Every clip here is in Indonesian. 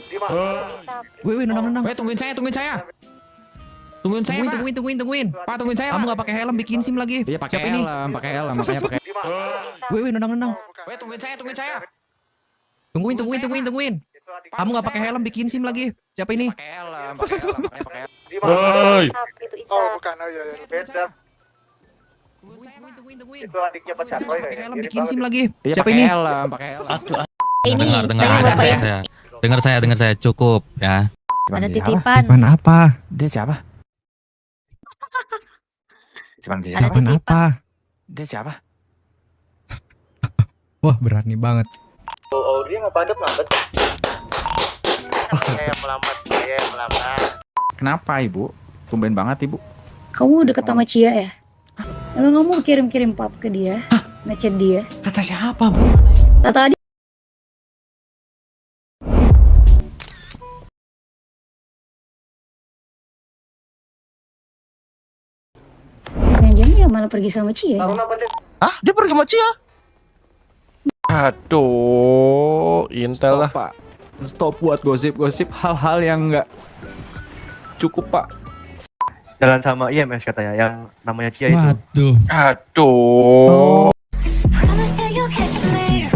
Di mana? Wih, nendang. Weh, tungguin saya. Tungguin saya, Pak. Tungguin. Pak, tungguin saya, Kamu Pak. nggak pakai helm, bikin SIM lagi. Iya, pakai Siapa ini? helm, makanya pakai. Di mana? Wih, nendang. Weh, tungguin saya. Tungguin. Kamu nggak pakai helm, bikin SIM lagi. Siapa ini? Pakai helm, makanya pakai helm. Di mana? Woi. Oh, bukan. Oh iya, beda. Tungguin. Itu adiknya pacar Kamu boy nggak pakai kayaknya. helm, Mirip bikin banget SIM ya. lagi. Iya, Siapa pakai ini? helm, pakai helm. Ini Dengar tanya bapak ya. saya. Dengar saya cukup ya. Ada Siapa? titipan. Titipan apa? Dia siapa? Cuman dia Ada siapa? Titipan apa? Dia siapa? Wah, berani banget. Oh, dia mau padep lambat. Saya melambat. Kenapa, Ibu? Tumben banget, Ibu. Kamu deket sama Cia ya? Emang kamu kirim-kirim pap ke dia? Ngechat dia? Kata siapa, Bu? Kata Adi. Jangan-jangan ya malah pergi sama Cia. Tahu apa deh? Ah, dia pergi sama Cia. Aduh, Intel lah. Pak. Stop buat gosip-gosip hal-hal yang nggak cukup, Pak. Jalan sama IMS katanya yang namanya Cia itu. Waduh. Aduh. Promise you you'll catch me.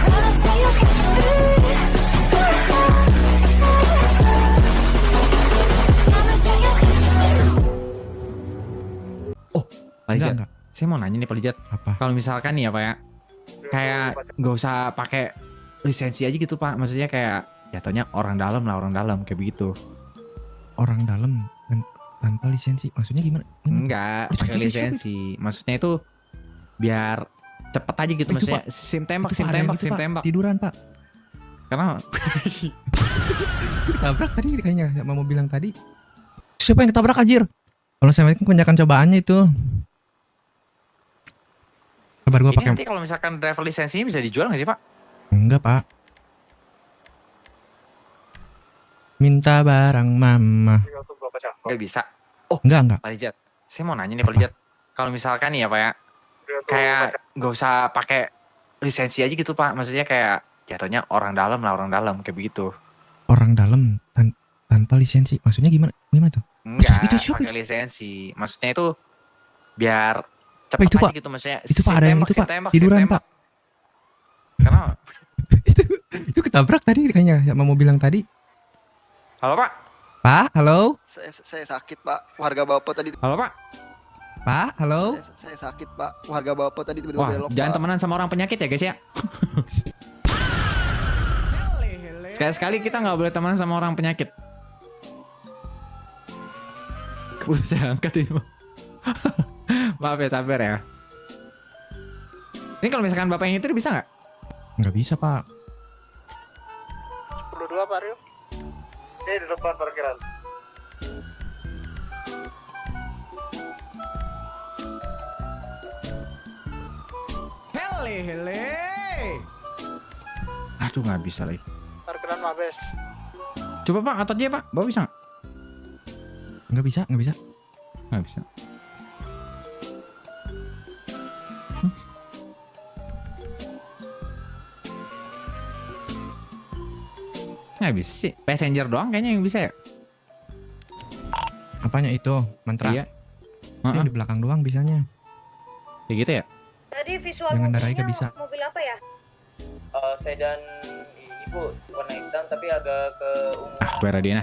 Promise you you'll catch me. Promise you you'll catch me. Pak Lijat, Enggak. saya mau nanya nih Pak Lijat. Apa? Kalau misalkan nih ya Pak ya, kayak nggak usah pakai lisensi aja gitu Pak. Maksudnya kayak jatuhnya orang dalam kayak begitu. Orang dalam tanpa lisensi. Maksudnya gimana? Enggak, Itu pakai siapa? lisensi. Maksudnya itu biar cepet aja gitu. Oh, itu, Maksudnya SIM tembak, Itu, Pak, ada yang gitu, Pak. Tiduran, Pak. Karena Itu ketabrak tadi kayaknya sama mobil yang tadi. Siapa yang ketabrak anjir? Kalau saya kan kebanyakan cobaannya itu. Kabar gua ini pakai nanti kalau misalkan driver lisensinya bisa dijual nggak sih Pak? enggak, Pak. Minta barang mama. Nggak bisa. Enggak. Pak Lijat, saya mau nanya nih Pak Lijat. Kalau misalkan nih ya Pak ya, kayak nggak usah pakai lisensi aja gitu Pak. Maksudnya kayak jatuhnya orang dalam kayak begitu. Orang dalam tanpa lisensi. Maksudnya gimana? Gimana tuh? Enggak, Itu siapa? pakai lisensi. Maksudnya itu biar Pak, cepet itu, aja Pak. gitu maksudnya. Itu, Pak, SIM ada yang tembak, itu, SIM Pak. tembak, Tiduran, SIM tembak. Pak. Karena itu ketabrak tadi kayaknya sama mobil yang tadi. halo Pak, Pak, halo? Saya sakit pak, warga bapak tadi. halo Pak. Pak, halo? Saya sakit pak, warga bapak tadi tiba-tiba Wah, belok. jangan Pak. temenan sama orang penyakit ya guys ya. Sekali-sekali kita nggak boleh temenan sama orang penyakit. Udah saya angkat ini. Maaf ya, sabar ya. Ini kalau misalkan bapak yang nyetir bisa nggak? Nggak bisa, Pak. 22 Pak Rio. Ini di depan parkiran. Hele. Aduh nggak bisa lagi. Parkiran Mabes. Coba Pak, otot dia Pak, bapak bisa nggak? Nggak bisa. Nggak bisa. Nggak bisa sih. Passenger doang kayaknya yang bisa ya. Apanya itu? Mantra? Iya. Itu yang di belakang doang bisanya. Kayak gitu ya. Tadi visual Yang ngendarai nggak bisa. mobil apa ya? Sedan ini bu warna hitam tapi agak ke ungu. Ah, gue Radina.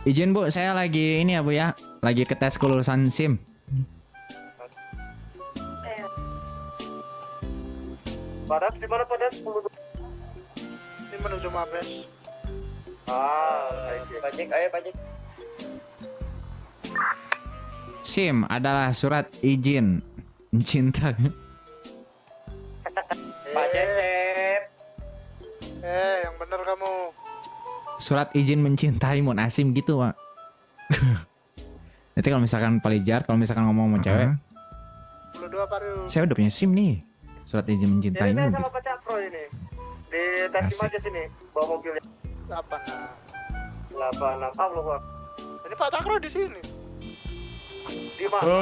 Izin Bu, saya lagi ini ya Bu ya. Lagi ke tes kelulusan SIM. Padat di mana padat? 10. Ini menuju Mabes. Pajak, ayo pajak. SIM adalah surat izin mencinta. Pajak Yang bener kamu. Surat izin mencintai Mun Asim gitu Pak. Nanti kalau misalkan Pak Lijat, kalau misalkan ngomong sama cewek, 22 Pak Rio. saya udah punya SIM nih. Surat izin Ini mencintaimu saya gitu. sama Pak Cakro ini. Di Tasim Asik. aja sini, bawa mobilnya. 86. Allah. Ini Pak Cakro di sini. Di mana?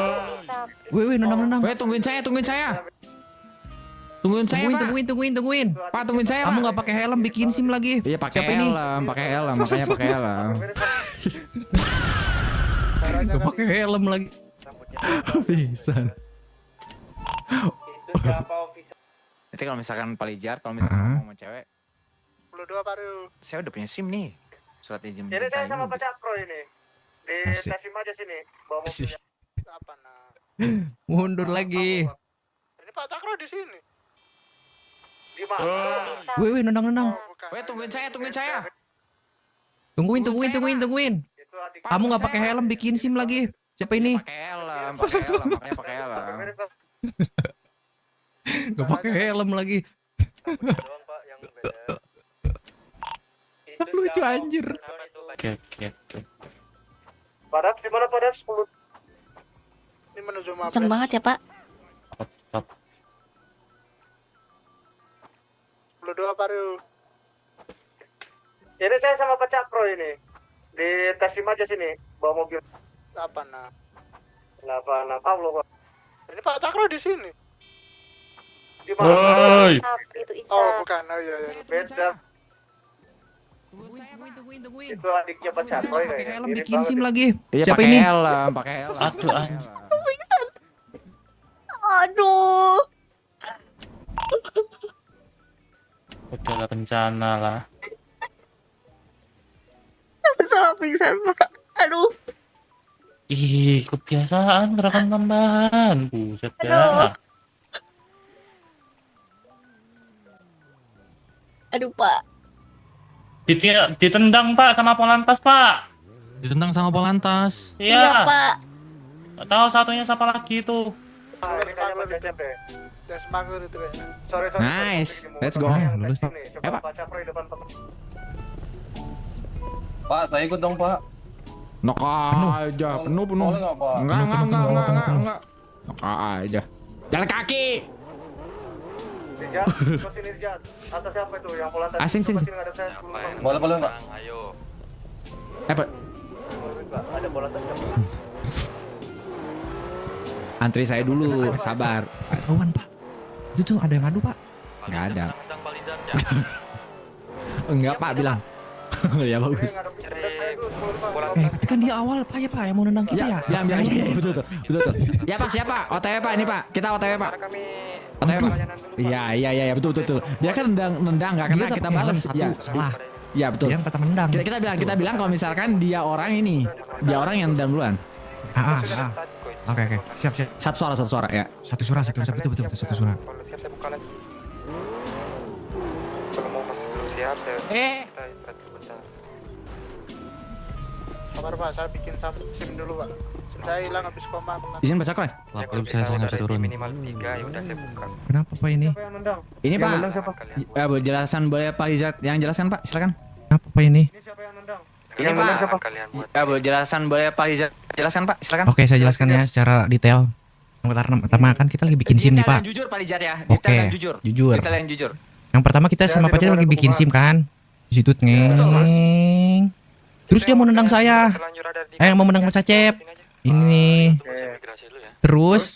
Wih, nendang. Weh, tungguin saya. Tungguin saya, Pak. Tungguin. Pak, tungguin saya, Kamu Pak. nggak pakai helm bikin SIM lagi. Iya, pakai Siapa ini? helm, makanya pakai helm. Gak pakai helm lagi. Bisa. Itu siapa officer? Nanti kalau misalkan Pak Lijar, kalau misalkan mau cewek, 22 baru. saya udah punya SIM nih. Surat izin Jadi saya sama mencintai. Pak Cakro ini. Di Asik. Tasim aja sini. Bawa Asik. mobilnya. Apa nah? Mundur lagi. Ini Pak Cakro di sini. Di mana? Wih, nendang. Oh, bukan. Weh, tungguin saya. Tungguin. Itu adik. Kamu nggak pakai helm bikin SIM lagi. Siapa ini? Pakai helm, makanya pakai helm. Gak pakai helm lagi. Doang, Pak, yang beda. Itu Lucu siapa anjir. officer itu? Oke. Padat di mana Padat 10. Ini menuju Mabes. Kenceng banget ya Pak. 22 baru. Ini saya sama Pak Cakro ini. Di Tasim aja sini. Bawa mobil. Apa nah? Pak. Ini Pak Cakro di sini. Di mana? Woi. Itu Oh, bukan. Oh iya. Beda. Tungguin. Itu adiknya Pak Cakro Nggak ya. pakai helm Mirip bikin SIM banget. lagi. Iya, Siapa pakai ini? helm, pakai helm. Aduh, anjing. Aduh. Udah bencana lah. Sama pingsan Pak. Aduh. Ih, kebiasaan gerakan tambahan. Buset ya. Aduh Pak. Ditendang Pak sama Polantas Pak. Ditendang sama Polantas. Iya. Pak. Nggak tahu satunya siapa lagi itu. Ini kayaknya Mas Cecep deh. Tes Magur itu kayaknya. Sorry. Nice. Let's go. Lulus, Pak. Coba Ya, Pak. Pak Cakro di depan Pak. Pak, saya ikut dong, Pak. Nok aja, penuh. Boleh nggak, Pak? Enggak. Nok aja. Jalan kaki. Nirjat, ke sini Nirjat. Atas siapa itu yang pola tadi? Asing, sini. Nggak ada saya 10 Pak. Boleh, Pak. Apa? Ada bola tadi. Antri saya dulu, sabar. Ketahuan Pak. Itu tuh ada yang ngadu Pak. Enggak ada. Enggak, Pak, bilang. Ya bagus. Tapi kan dia awal Pak yang mau nendang kita ya. Bilang, ya, betul. Ya Pak, siapa? OTW Pak, ini Pak. Kita OTW Pak. OTW Pak. Iya, betul. Dia kan nendang nggak kena, Dia kita pakai helm balas. satu, Ya, salah. ya betul. Dia yang kata menendang. Kita bilang kalau misalkan dia orang ini, dia orang yang nendang duluan. Oke. Siap. Satu suara ya. Satu suara. Betul, satu suara. Siap saya buka lagi. Kalau mau masih belum siap saya kita istirahat sebentar. Sabar Pak, saya bikin SIM dulu Pak. SIM saya hilang habis koma. Izin baca kok. Wah, belum saya nggak bisa turun. Minimal 3 ya udah saya buka. Kenapa Pak ini? Siapa yang nendang? Ini Yang Pak. nendang siapa? Penjelasan boleh Pak Izat yang jelaskan Pak, silakan. Kenapa Pak ini? Ini siapa yang nendang? Ini Pak. Penjelasan boleh Pak Izat jelaskan Pak, silakan. Oke, saya jelaskan ya secara detail. Yang pertama kan kita lagi bikin SIM nih Pak. Detail yang jujur Pak Izat ya. Oke, Detail yang jujur. jujur. Detail yang jujur. Yang pertama kita sama tidak pacar lagi boleh bikin berhubungan. SIM kan. Di situ ngeng. Terus dia mau nendang saya. Yang mau menendang Mas Cecep. Ini. Terus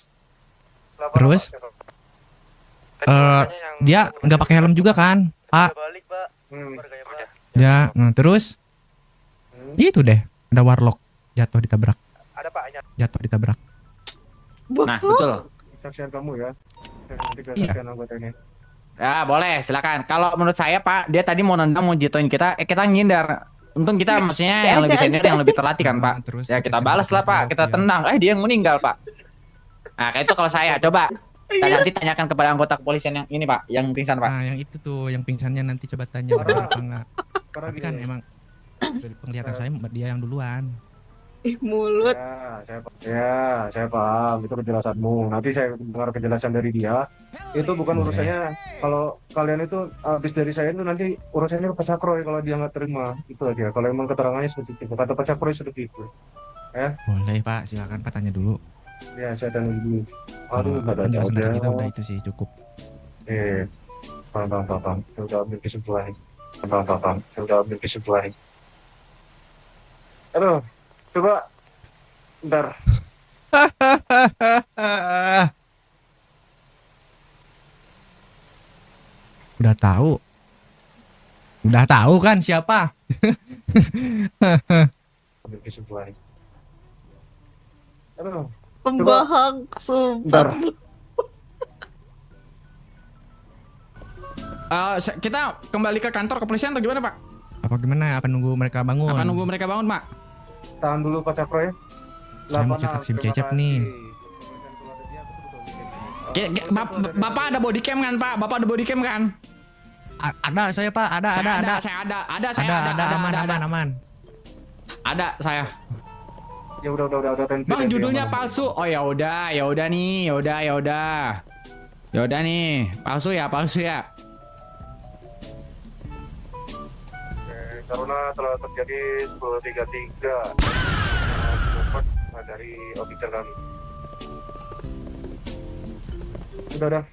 dia nggak pakai helm juga kan, Pak. Balik, Pak. Ya, nah, terus itu deh, ada warlock jatuh ditabrak. Ada Pak, Ditabrak. Nah, betul. saksian kamu ya. Iya. Saksian anggotanya. Ya, boleh, silakan. Kalau menurut saya, Pak, dia tadi mau nendang, mau jatuhin kita, kita ngindar. Untung kita maksudnya yang lebih senior, yang lebih terlatih kan, Pak. Terus Ya kita balas lah, Pak. Kita tendang. Dia yang meninggal, Pak. Nah, kayak itu kalau saya. Coba nanti tanyakan kepada anggota kepolisian yang ini, Pak, yang pingsan, Pak. Nah, yang itu tuh, yang pingsannya nanti coba tanya benar apa enggak. Tapi kan emang dari penglihatan saya dia yang duluan. Mulut. Saya paham itu penjelasanmu. Nanti saya dengar penjelasan dari dia. Itu bukan Boleh. urusannya. Kalau kalian itu habis dari saya itu nanti urusannya Pak Cakroy kalau dia nggak terima. Itu aja. Kalau emang keterangannya seperti itu. Kata Pak Cakroy seperti itu. Boleh, Pak, silakan Pak tanya dulu. Ya, saya tanya dulu. Aduh, nggak ada Penjelasan dari kita jawabnya. udah itu sih cukup. Paham. Saya udah ambil kesimpulan. Paham. Saya udah ambil kesimpulan. Aduh, coba. Bentar. Udah tahu. Udah tahu kan siapa? Pembohong, sumpah. Kita kembali ke kantor kepolisian atau gimana, Pak? Apa gimana? Apa nunggu mereka bangun? Apa nunggu mereka bangun, Pak? Tahan dulu Pak Cakro ya. Saya mau cetak SIM Cecep nih. Bapak ada body cam kan, Pak? Bapak ada body cam kan? Ada saya Pak, ada. Saya ada. Aman. Ada saya. Ya udah. Bang, judulnya palsu. Oh ya udah nih, ya udah nih, palsu ya. Karena telah terjadi 10.33 dari official kami. Udah,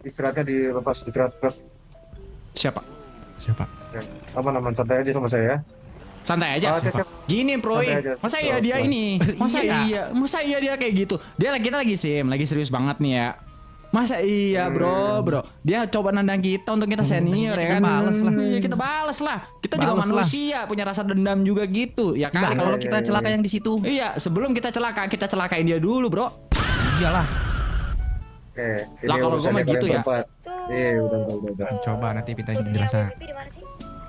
istirahatnya dilepas, istirahat. Siapa? Ya, aman, santai aja sama saya ya. Santai aja. Cecep. Gini, Proy. Santai aja. Masa iya dia ini? Masa iya dia kayak gitu? Kita lagi SIM, lagi serius banget nih ya. Masa iya bro, dia coba nendang kita untuk kita senior ya kan? Kita bales lah. Kita juga manusia, punya rasa dendam juga gitu, ya kan? Kalau kita celaka yang di situ. Iya, sebelum kita celakain dia dulu, bro. Iyalah. Lah kalau gua mah gitu ya. Udah. Coba nanti pintain penjelasan.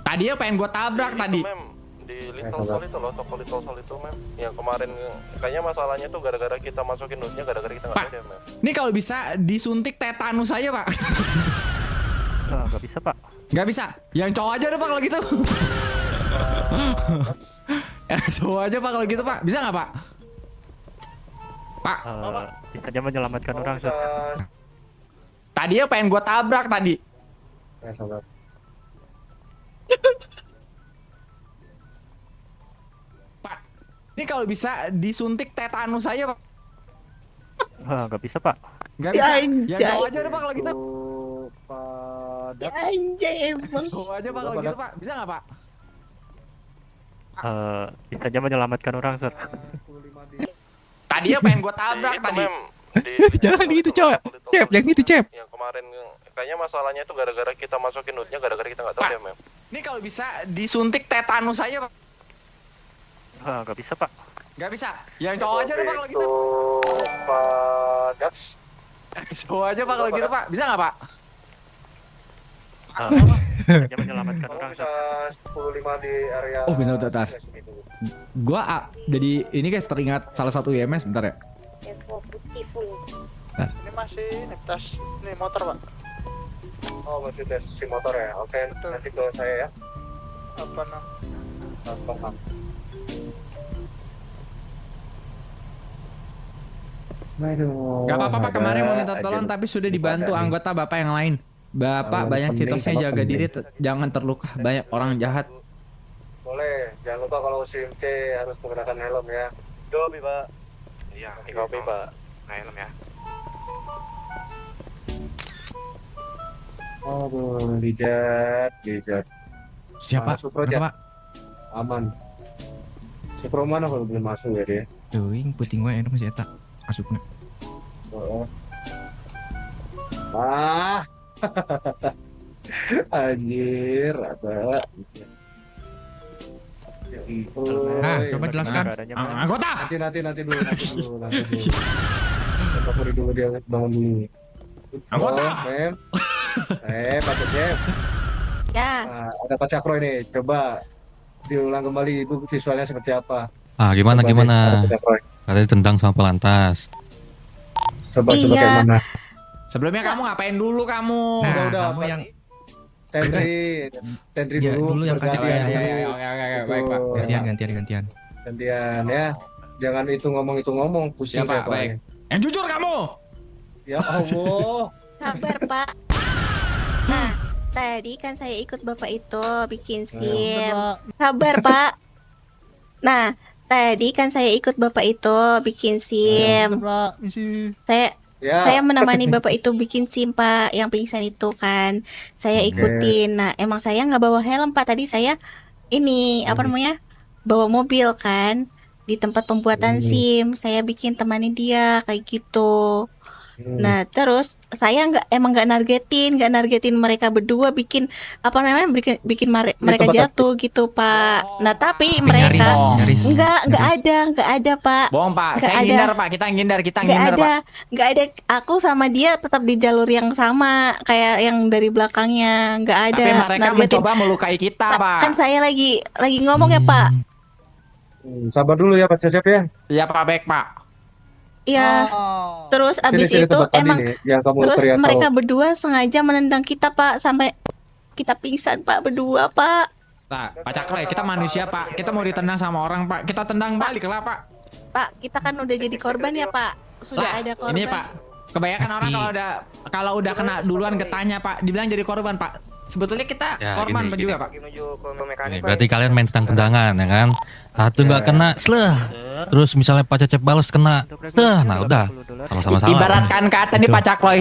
Tadi ya pengen gua tabrak tadi. Di Little Sol itu loh, toko Little Sol itu mem. Yang kemarin kayaknya masalahnya tuh gara-gara kita masukin nutnya, gara-gara kita nggak ada mem. Ini kalau bisa disuntik tetanus aja, Pak. Nggak bisa, Pak. Nggak bisa. Yang cowok aja deh, Pak, kalau gitu. Yang cowok aja, Pak, kalau gitu, Pak. Bisa nggak, Pak? Pak. Bisa aja menyelamatkan orang, Sir. Tadi ya pengen gua tabrak tadi. Pak, ini kalau bisa disuntik tetanus aja, Pak. Nggak bisa, Pak. Nggak bisa. Yang cowok aja deh, Pak, kalau gitu. Anjay emang. Cowok aja, Pak, kalau gitu, Pak. Bisa nggak, Pak? Bisa aja menyelamatkan orang, Sir. Tadi ya pengen gua tabrak tadi. Jangan gitu, Cep. Yang itu, Cep. Yang kemarin kayaknya masalahnya tuh gara-gara kita masukin nutnya, gara-gara kita nggak tahu ya mem. Ini kalau bisa disuntik tetanus aja, Pak. Nggak bisa, Pak. Nggak bisa. Yang cowok aja deh, Pak, kalau gitu. Pak Dax. Cowok aja, Pak, kalau gitu, Pak. Bisa nggak, Pak? Bisa aja menyelamatkan orang, Sir. 10.5 di area. Oh, bentar. Gua jadi ini guys teringat salah satu IMS, bentar ya. Ini masih tes ini motor Pak. Oh masih tes si motor ya. Oke, nanti ke saya ya. Apa nama? Gak apa-apa, Pak, kemarin mau minta tolong tapi sudah dibantu anggota Bapak yang lain. Bapak banyak fitosnya, jaga diri, jangan terluka, banyak orang jahat. Boleh, jangan lupa kalau SIM C harus menggunakan helm ya. Kopi Pak. Iya, kopi Pak. Helm ya. Aduh, dijat. Siapa? Masuk Proja. Kenapa, Pak? Aman. Si Pro mana kalau belum masuk ya dia? Tuh, yang puting gue enak masih eta. Masuknya. Oh. Anjir, apa? Nah, coba jelaskan. Anggota. Nanti dulu. Kita dulu dia bangun dulu. Anggota. Pak Cecep. Ya. Nah, ada Pak Cakro ini. Coba diulang kembali itu visualnya seperti apa? Gimana? Pak Cakro. Katanya tendang sama pelantas. Coba Iya. kayak mana? Sebelumnya kamu ngapain dulu kamu? Nah, udah, kamu yang Tentri Ya, dulu yang kasih bergantian. penjelasan. Oke, baik, Pak. gantian. Gantian ya. Jangan itu ngomong pusing Ya, Pak, saya, baik. Yang jujur kamu. Ya Allah. Sabar, Pak. Nah, tadi kan saya ikut Bapak itu bikin SIM. Sabar, Pak. Nah, tadi kan saya ikut Bapak itu bikin SIM. Saya menemani Bapak itu bikin SIM, Pak, yang pingsan itu kan. Saya ikutin. Nah, emang saya nggak bawa helm, Pak. Tadi saya ini bawa mobil kan di tempat pembuatan SIM. Saya bikin temani dia kayak gitu. Nah, terus saya emang nggak nargetin mereka berdua bikin apa namanya bikin mereka jatuh gitu, Pak. Nah, tapi mereka nyaris. nggak ada, Pak. Bohong, Pak. Nggak Saya ada. ngindar, Pak. Kita ngindar, Pak. Nggak ada. Aku sama dia tetap di jalur yang sama kayak yang dari belakangnya. Nggak ada. Tapi mereka nargetin. mencoba melukai kita, Pak. Kan saya lagi ngomong ya, Pak. Sabar dulu ya Pak Cecep ya. Iya, Pak, baik, Pak. Iya. Terus abis itu emang terus mereka berdua sengaja menendang kita, Pak, sampai kita pingsan, Pak, berdua, Pak. Nah, Pak Cakroy, kita manusia, Pak. Kita mau ditendang sama orang, Pak. Kita tendang balik lah, Pak. Pak, kita kan udah jadi korban ya, Pak. Sudah Lah, ada korban. ini, Pak. Kebanyakan orang kalau udah kena duluan getahnya, Pak, dibilang jadi korban, Pak. Sebetulnya kita Ya, korban gini, juga, Pak. Ini berarti kalian main tendangan ya kan? Satu nggak kena, terus misalnya Pak Cecep balas kena, nah udah sama-sama salah. Ibaratkan kata nih Pak Cakroy,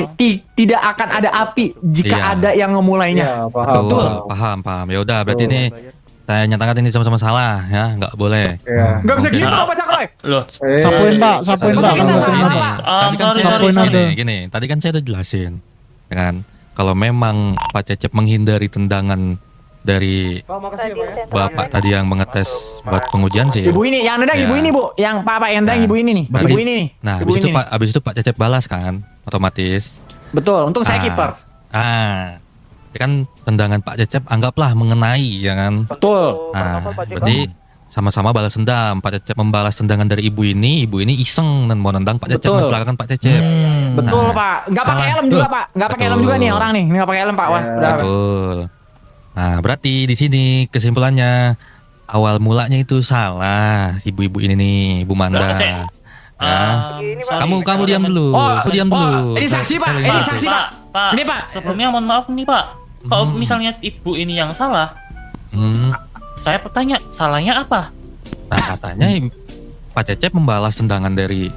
tidak akan ada api jika Iya. ada yang memulainya. Betul, paham. Ya udah, berarti ini saya nyatakan ini sama-sama salah ya, nggak boleh. Nggak bisa Oke. gitu Pak Cakroy. Loh, Sapuin Pak, sapuin Masa Pak. kita salah, Gini, Pak? tadi kan saya Sapuin aja. gini, tadi kan saya udah jelasin, ya kan? Kalau memang Pak Cecep menghindari tendangan dari Bapak tadi yang mengetes buat pengujian sih. Ibu ini yang nendang, Ya. ibu ini, Bu. Yang Pak yang nendang Nah, ibu ini nih. berarti- Ibu ini nih. Nah, Ibu habis itu ini nih. Habis itu Pak Cecep balas kan, otomatis. Betul, untung saya kiper. Ya kan tendangan Pak Cecep anggaplah mengenai, ya kan? Betul. Nah, berarti sama-sama balas dendam. Pak Cecep membalas tendangan dari ibu ini iseng dan mau nendang Pak Cecep, Betul. membelakangkan Pak Cecep. Betul, Nah, Pak. Nggak pakai salah. helm juga, Pak. Nggak pakai helm juga nih orang nih. Nggak pakai helm, Pak. Wah, udah. Betul. Nah, berarti di sini kesimpulannya awal mulanya itu salah ibu-ibu ini nih, Bu Manda. Ya. Kamu diam dulu. Diam dulu. Ini saksi, Pak. Ini saksi, Pak. Pak. Ini, Pak. Sebelumnya mohon maaf nih, Pak. Kalau misalnya ibu ini yang salah, saya bertanya, salahnya apa? Nah, katanya Pak Cecep membalas tendangan dari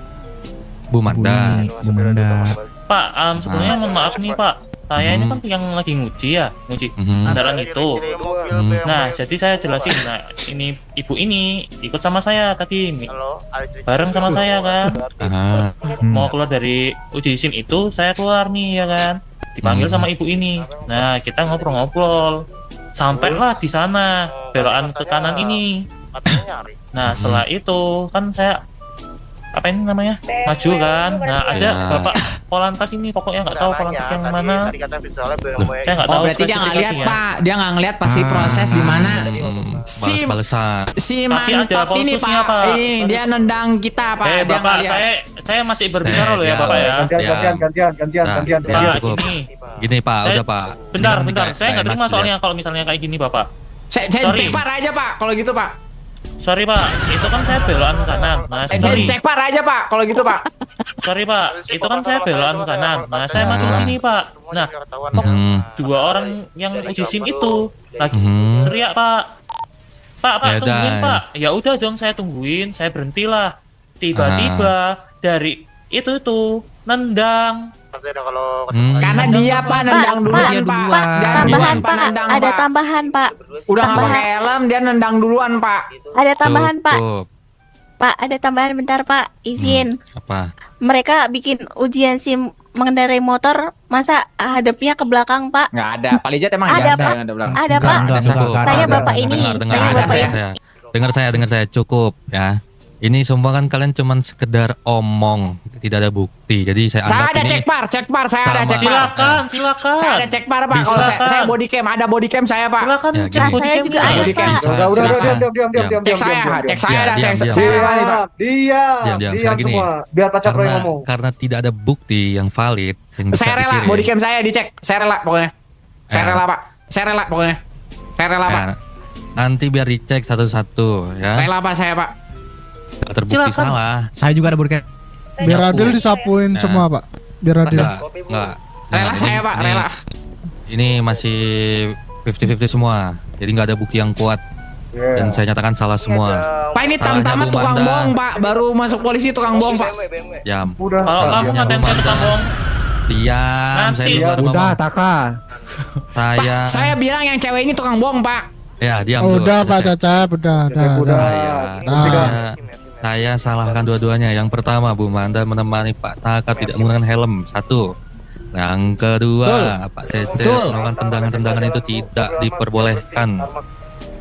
Bu Manda. Bu Manda. Pak, sebelumnya mohon maaf nih, Pak. Saya ini kan yang lagi nguji kendaraan itu. Nah, jadi saya jelasin. Nah, ini ibu ini ikut sama saya tadi, bareng sama saya kan. Mau keluar dari uji SIM itu, saya keluar nih ya kan. Dipanggil sama ibu ini. Nah, kita ngobrol-ngobrol. Sampailah di sana, belokan ke kanan ini. Nah, setelah itu kan saya apa ini namanya maju kan. Nah, ada Bapak Polantas ini, pokoknya nggak tahu Polantas yang mana. Saya nggak tahu. Berarti dia nggak lihat, spesifikasinya. Pak. Dia nggak ngeliat pasti proses di mana Balas-balesan. si Tapi ada mantot ini, paususnya, Pak. Pak. Ini dia nendang kita, Pak. Dia nggak Bapak, lihat. saya masih berbicara loh ya, Bapak ya. Gantian. Pak, Cukup. gini. Gini Pak, Saya- udah Pak. Bentar, Ini kan saya nggak enak terima dilihat. soalnya kalau misalnya kayak gini, Bapak. Saya Sorry. cek par aja, Pak. Kalau gitu, Pak. Sorry, Pak. Itu kan saya belokan kanan. Nah, Saya sorry. cek par aja, Pak. Kalau gitu, Pak. Sorry, Pak. Itu kan saya belokan kanan. Nah, saya maju ke sini, Pak. Nah, kok dua orang yang uji SIM itu lagi teriak, Pak. Pak, Ya tungguin, udah. Pak. Ya udah dong, saya tungguin. Saya berhentilah. Tiba-tiba dari itu nendang. Karena dia, Pak, nendang duluan, Dia Pak. duluan. Dia Tambahan, duluan, Pak. nendang, Ada Pak. tambahan, Pak. Udah nggak tambahan. pakai helm, dia nendang duluan, Pak. Ada tambahan, Pak. Cukup. Pak, ada tambahan bentar, Pak. Izin. Apa? Mereka bikin ujian SIM mengendarai motor, masa hadapnya ke belakang, Pak? Nggak ada. Palijat emang Ada, nggak Pak. yang ada belakang. Ada, Pak. Cukup. Tanya Bapak ini. Dengar Tanya Bapak ini. saya. Dengar saya cukup ya. Ini semua kan kalian cuman sekedar omong, tidak ada bukti. Jadi saya Saya anggap ada ini cek par, saya ada sama. cek par. Silakan. Saya ada cek par, Pak. Bisa. Kalau saya body cam, ada body cam saya, Pak. Silakan. Ya, cek gini. body Saya cam juga nya. ada, Body cam. Pak. Udah, Diam. Cek saya, cek saya ada, Diam. saya kali, Pak. Diam. Sekarang gini. semua. Biar Pak Cakroy Karena, ngomong. karena tidak ada bukti yang valid yang bisa Saya rela, dikirim. body cam saya dicek. Saya rela pokoknya. Saya Ya. rela, Pak. Saya rela pokoknya. Saya rela, Pak. Ya, nanti biar dicek satu-satu ya. Rela, Pak, saya, Pak. Kalau terbukti Silakan. salah. Saya juga ada berikan. Biar adil disapuin Ya. semua Pak. Biar adil. Enggak. Rela saya, Pak. Rela. Ini masih 50-50 semua. Jadi nggak ada bukti yang kuat. Dan saya nyatakan salah semua. Pak, ini Salahnya tam-tama Bu tukang Manda. bohong, Pak. Baru masuk polisi tukang bohong, Pak. Diam. Udah. Kalau kamu ngatain saya tukang bohong, Diam. Nanti. Saya baru Udah, ngomong. Taka. Saya. Pak, saya bilang yang cewek ini tukang bohong, Pak. Ya, diam Oh, dulu. udah Pak Selesai. Cacap, udah. Saya. Nah. Saya salahkan dua-duanya. Yang pertama, Bu Manda menemani Pak Taka tidak menggunakan helm. 1. Yang kedua, Pak Cece melakukan tendangan-tendangan itu tidak diperbolehkan.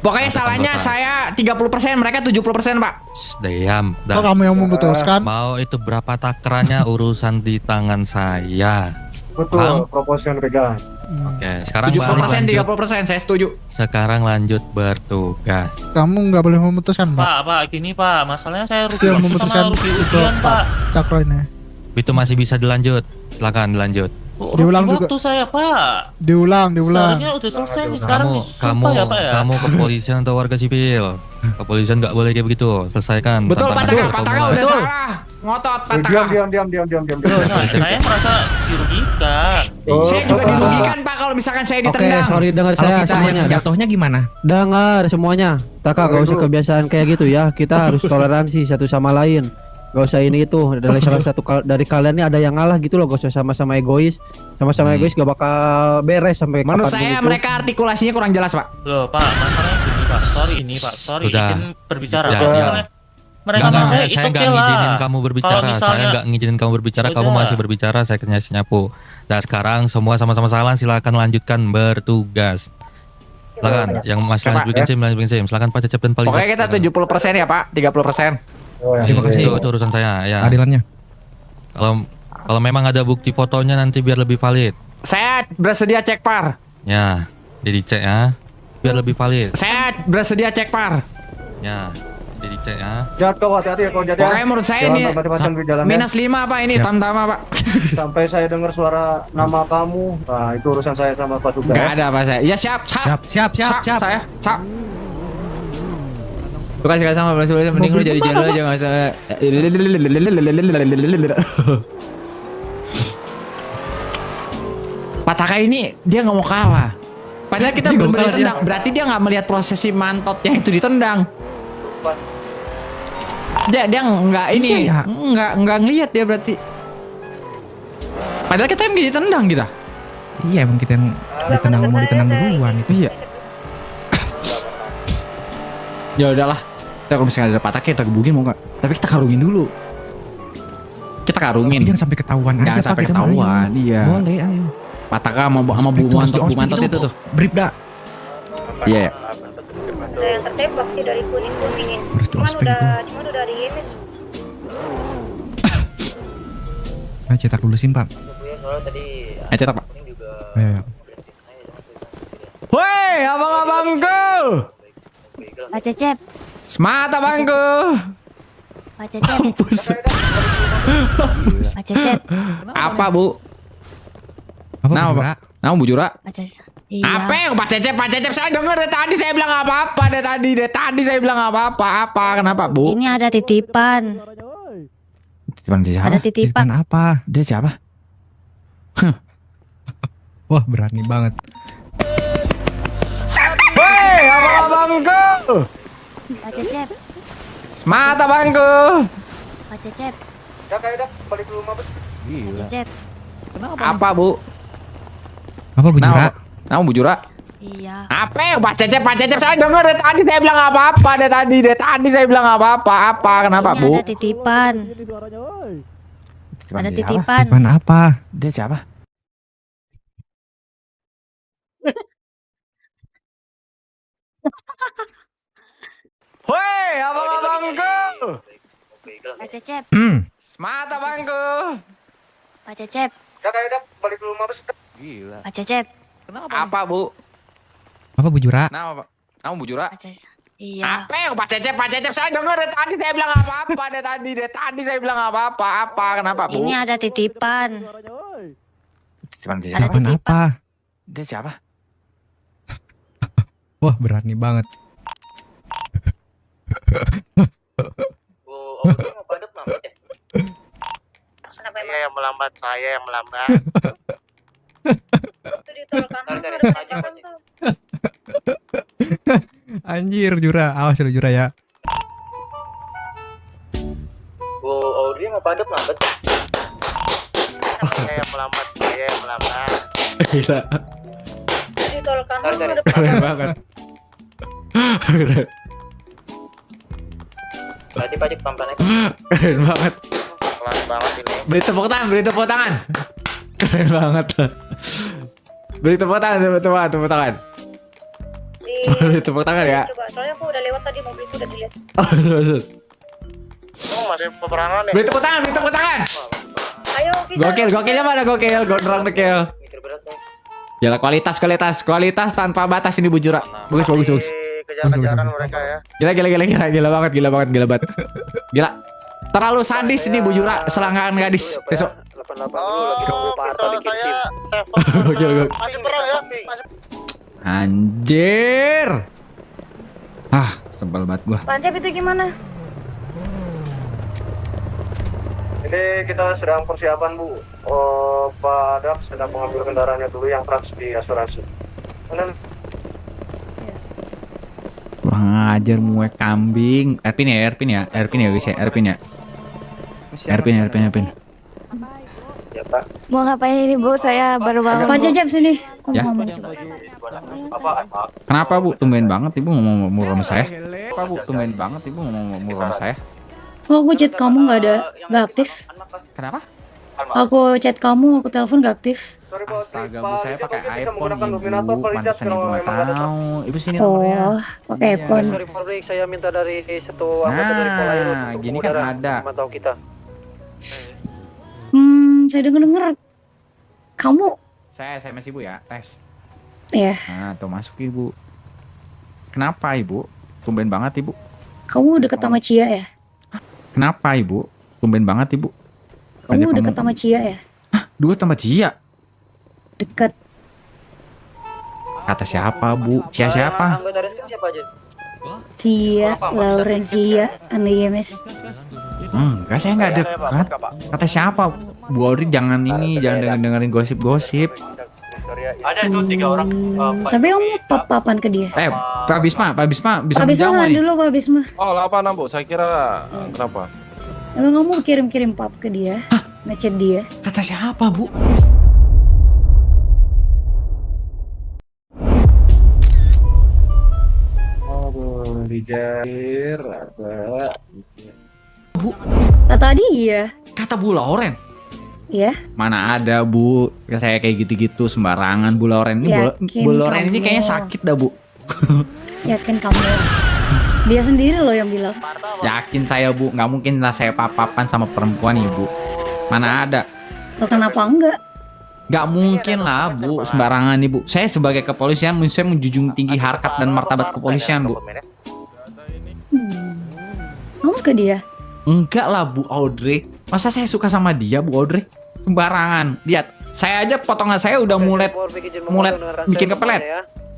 Pokoknya salahnya saya 30%, mereka 70%, Pak. Diam. Kok kamu yang memutuskan? Mau itu berapa takarannya urusan di tangan saya. Betul, proporsional pegang. Oke, sekarang 70%, 30%, saya setuju. Sekarang lanjut bertugas. Kamu nggak boleh memutuskan, Pak. Pak, gini Pak, masalahnya saya rugi Yang waktu memutuskan sama rugi itu ujian Pak. Cakro ini. Itu masih bisa dilanjut. Silakan dilanjut. Diulang Rugi juga. waktu saya Pak. Diulang. Seharusnya udah selesai nih sekarang Kamu ya Pak ya. kamu kepolisian atau warga sipil? Kepolisian nggak boleh kayak begitu. Selesaikan. Betul, Pak tantangan Taka, Pak Taka kamu. udah salah. Ngotot, Pak Taka. Diam. Nah, saya merasa dirugikan. Saya juga dirugikan, Pak, kalau misalkan saya ditendang. Sorry, dengar Kalau saya kita semuanya. yang jatuhnya gimana? Dengar semuanya. Taka, gak usah kebiasaan kayak gitu ya. Kita harus toleransi satu sama lain. Gak usah ini itu. Dari salah satu dari kalian ini ada yang ngalah gitu loh. Gak usah sama-sama egois. Sama-sama egois gak bakal beres sampai Menurut kapanpun saya itu. mereka artikulasinya kurang jelas, Pak. Loh Pak, masalahnya gini Pak. Sorry Sudah. izin berbicara. Ya, Kalau ya. misalnya mereka Nggak, mah saya saya nggak ngizinin kamu berbicara. Saya nggak ngizinin kamu berbicara. Kamu Udah. masih berbicara. Saya kasih nyapu. Nah sekarang semua sama-sama salah. Silakan lanjutkan bertugas. Silakan. Yang masih lanjut bikin SIM, silakan Pak Cecep dan Pak Liza. Pokoknya kita 70% ya, Pak. 30%. Terima kasih. Itu urusan saya. Ya. Adilannya. Kalau memang ada bukti fotonya nanti biar lebih valid. Saya bersedia cek par. Ya, dicek ya. Biar lebih valid. Saya bersedia cek par. Ya, dicek ya. Jangan kau hati-hati ya kau jadi. Pokoknya menurut saya ini minus 5, Pak, ini tamtama, Pak. Sampai saya dengar suara nama kamu. Nah, itu urusan saya sama Pak Tugas. Gak ada, Pak, saya. Ya siap. Siap. Saya. Bukan sekali sama belas mending lu jadi jalan aja enggak usah. Pak Taka ini dia nggak mau kalah. Padahal kita belum ditendang. Berarti dia nggak melihat prosesi mantot yang itu ditendang. Dia nggak ini, nggak ngelihat dia berarti. Padahal kita yang ditendang kita. Iya, emang kita yang mau ditendang duluan itu. Iya. Ya udahlah. Kita kalau misalnya ada patah kita gebukin mau nggak? Tapi kita karungin dulu. Kita karungin. Tapi jangan sampai ketahuan aja. Jangan sampai ketahuan. Iya. Boleh, ayo. Pataka sama Bu Mantot itu tuh. Brip dah. Iya. Ada yang tertembak sih dari kuning-kuning ini. Harus di ospek itu. Cuman udah di ini. Nah, cetak dulu SIM, Pak. Ayo cetak, Pak. Ayo. Woi, abang-abangku. Pak Cecep. Semangat abangku. Pak Cecep. Mampus. Pak Cecep. Apa, Bu? Apa, Nah, Bu Jura? Nah, Bu Jura. Pak Cecep. Iya. Apa yang Pak Cecep? Saya dengar dari tadi saya bilang apa-apa. Dari tadi saya bilang apa-apa. Apa? Kenapa, Bu? Ini ada titipan. Titipan di siapa? Ada titipan. Apa? Dia siapa? Wah, berani banget. Woi, abang-abangku. Pak Cecep. Semangat abangku. Pak Cecep. Udah, balik ke rumah. Pak Cecep. Apa, Bu? Apa, Bu Jura? Nama Bu Jura? Iya. Apa yang Pak Cecep? Saya dengar dari tadi saya bilang apa-apa. Dari tadi saya bilang apa-apa. Apa? Kenapa, Ini Bu? ada titipan. Ada di siapa? titipan. Titipan apa? Dia siapa? Woi, abang-abangku. Pak Cecep. Semangat abangku. Pak Cecep. Udah, balik ke rumah. Gila. Pak Cecep. Apa, Bu? Apa, Bu Jura? Nama Bu Jura? Pak Cecep. Iya. Apa yang Pak Cecep? Saya dengar dari tadi saya bilang apa-apa. Dari tadi saya bilang apa-apa. Apa? Kenapa, Bu? Ini ada titipan. Titipan di Ada siapa? Titipan apa? Dia siapa? Wah, berani banget. Saya yang melambat. Itu ditolkan. Anjir, Jura. Awas lu, Jura ya. Bu Audrey mau padep lambat. Saya yang melambat. Gila. Itu ditolkan. Keren banget. Berarti Pak pelan-pelan aja. Keren banget. Pelan banget ini. Beri tepuk tangan, beri tepuk tangan. Keren banget. Beri tepuk tangan, tepuk tangan. Beri tepuk tangan ya. Coba, soalnya aku udah lewat tadi mobilku udah dilihat. Oh, terus. Oh, masih peperangan nih. Beri tepuk tangan, beri tepuk tangan. Ayo kita. Gokilnya mana gokil, gondrong dekil. Mikir berat saya. Gila kualitas tanpa batas ini Bujura. Bagus. Kejar-kejaran mereka ya. Gila banget. Gila. Terlalu sadis ini Bujura, selangkangan gadis. Besok. 88 Oh, dulu Pak Arta bikin SIM. Gokil. Masih perang ya. Anjir. Ah, sebel banget gua. Pancep itu gimana? Ini kita sedang persiapan Bu. Oh, Pak Dap sedang mengambil kendaraannya dulu yang traks di asuransi. Kurang ajar muek kambing. Erpin ya guys ya. Erpin. Ya Pak. Mau ngapain ini Bu? Saya baru bangun. Pak Cecep sini. Ya. Ngomong coba. Kenapa Bu? Tumben banget Ibu ngomong sama saya. Kenapa Bu? Tumben banget Ibu ngomong sama saya. Oh, aku chat kamu nggak aktif. Kenapa? Aku chat kamu, aku telepon nggak aktif. Astaga Bu, saya pakai iPhone Ibu. Pantesan Ibu nggak tahu. Ibu sini nomornya. Oh, pakai iPhone. Sorry for break, saya minta dari satu anggota dari Polairo Nah, untuk gini kan mengudara ada. memantau kita. Saya denger kamu. Saya SMS Ibu ya, tes. Ya, Nah, tuh masuk Ibu. Kenapa Ibu? Tumben banget Ibu. kamu deket sama Cia ya? Kenapa Ibu? Tumben banget Ibu. Kamu deket sama Cia ya? Dua sama Cia. Deket. Kata siapa Bu? Cia siapa? Anggota rescue siapa aja? Cia, Laurencia, Anda IMS. Enggak, saya nggak dekat. Kata siapa? Bu Audrey jangan dengerin gosip-gosip. Ada itu 3 orang. Sampai kamu papan ke dia. Pak Bisma bisa Pak Bisma menjawab salah nih. dulu Pak Bisma. Oh, 86 Bu. Saya kira kenapa? Emang kamu kirim pap ke dia? Ngechat dia? Kata siapa Bu? Bu, Kata dia. kata Bu Lauren. Ya, Mana ada Bu, saya kayak gitu-gitu sembarangan Bu Lauren ini. Yakin Bu Lauren ini kamu. kayaknya sakit dah Bu. yakin kamu. Dia sendiri loh yang bilang. Yakin saya Bu, nggak mungkin lah saya papapan sama perempuan Ibu. Mana ada? Loh, kenapa enggak? Nggak mungkin lah Bu, sembarangan Ibu. Saya sebagai kepolisian, saya menjunjung tinggi harkat dan martabat kepolisian Bu. Kamu suka dia? Enggak lah Bu Audrey. Masa saya suka sama dia Bu Audrey? Sembarangan. Lihat, saya aja potongan saya udah mulai bikin kepelet.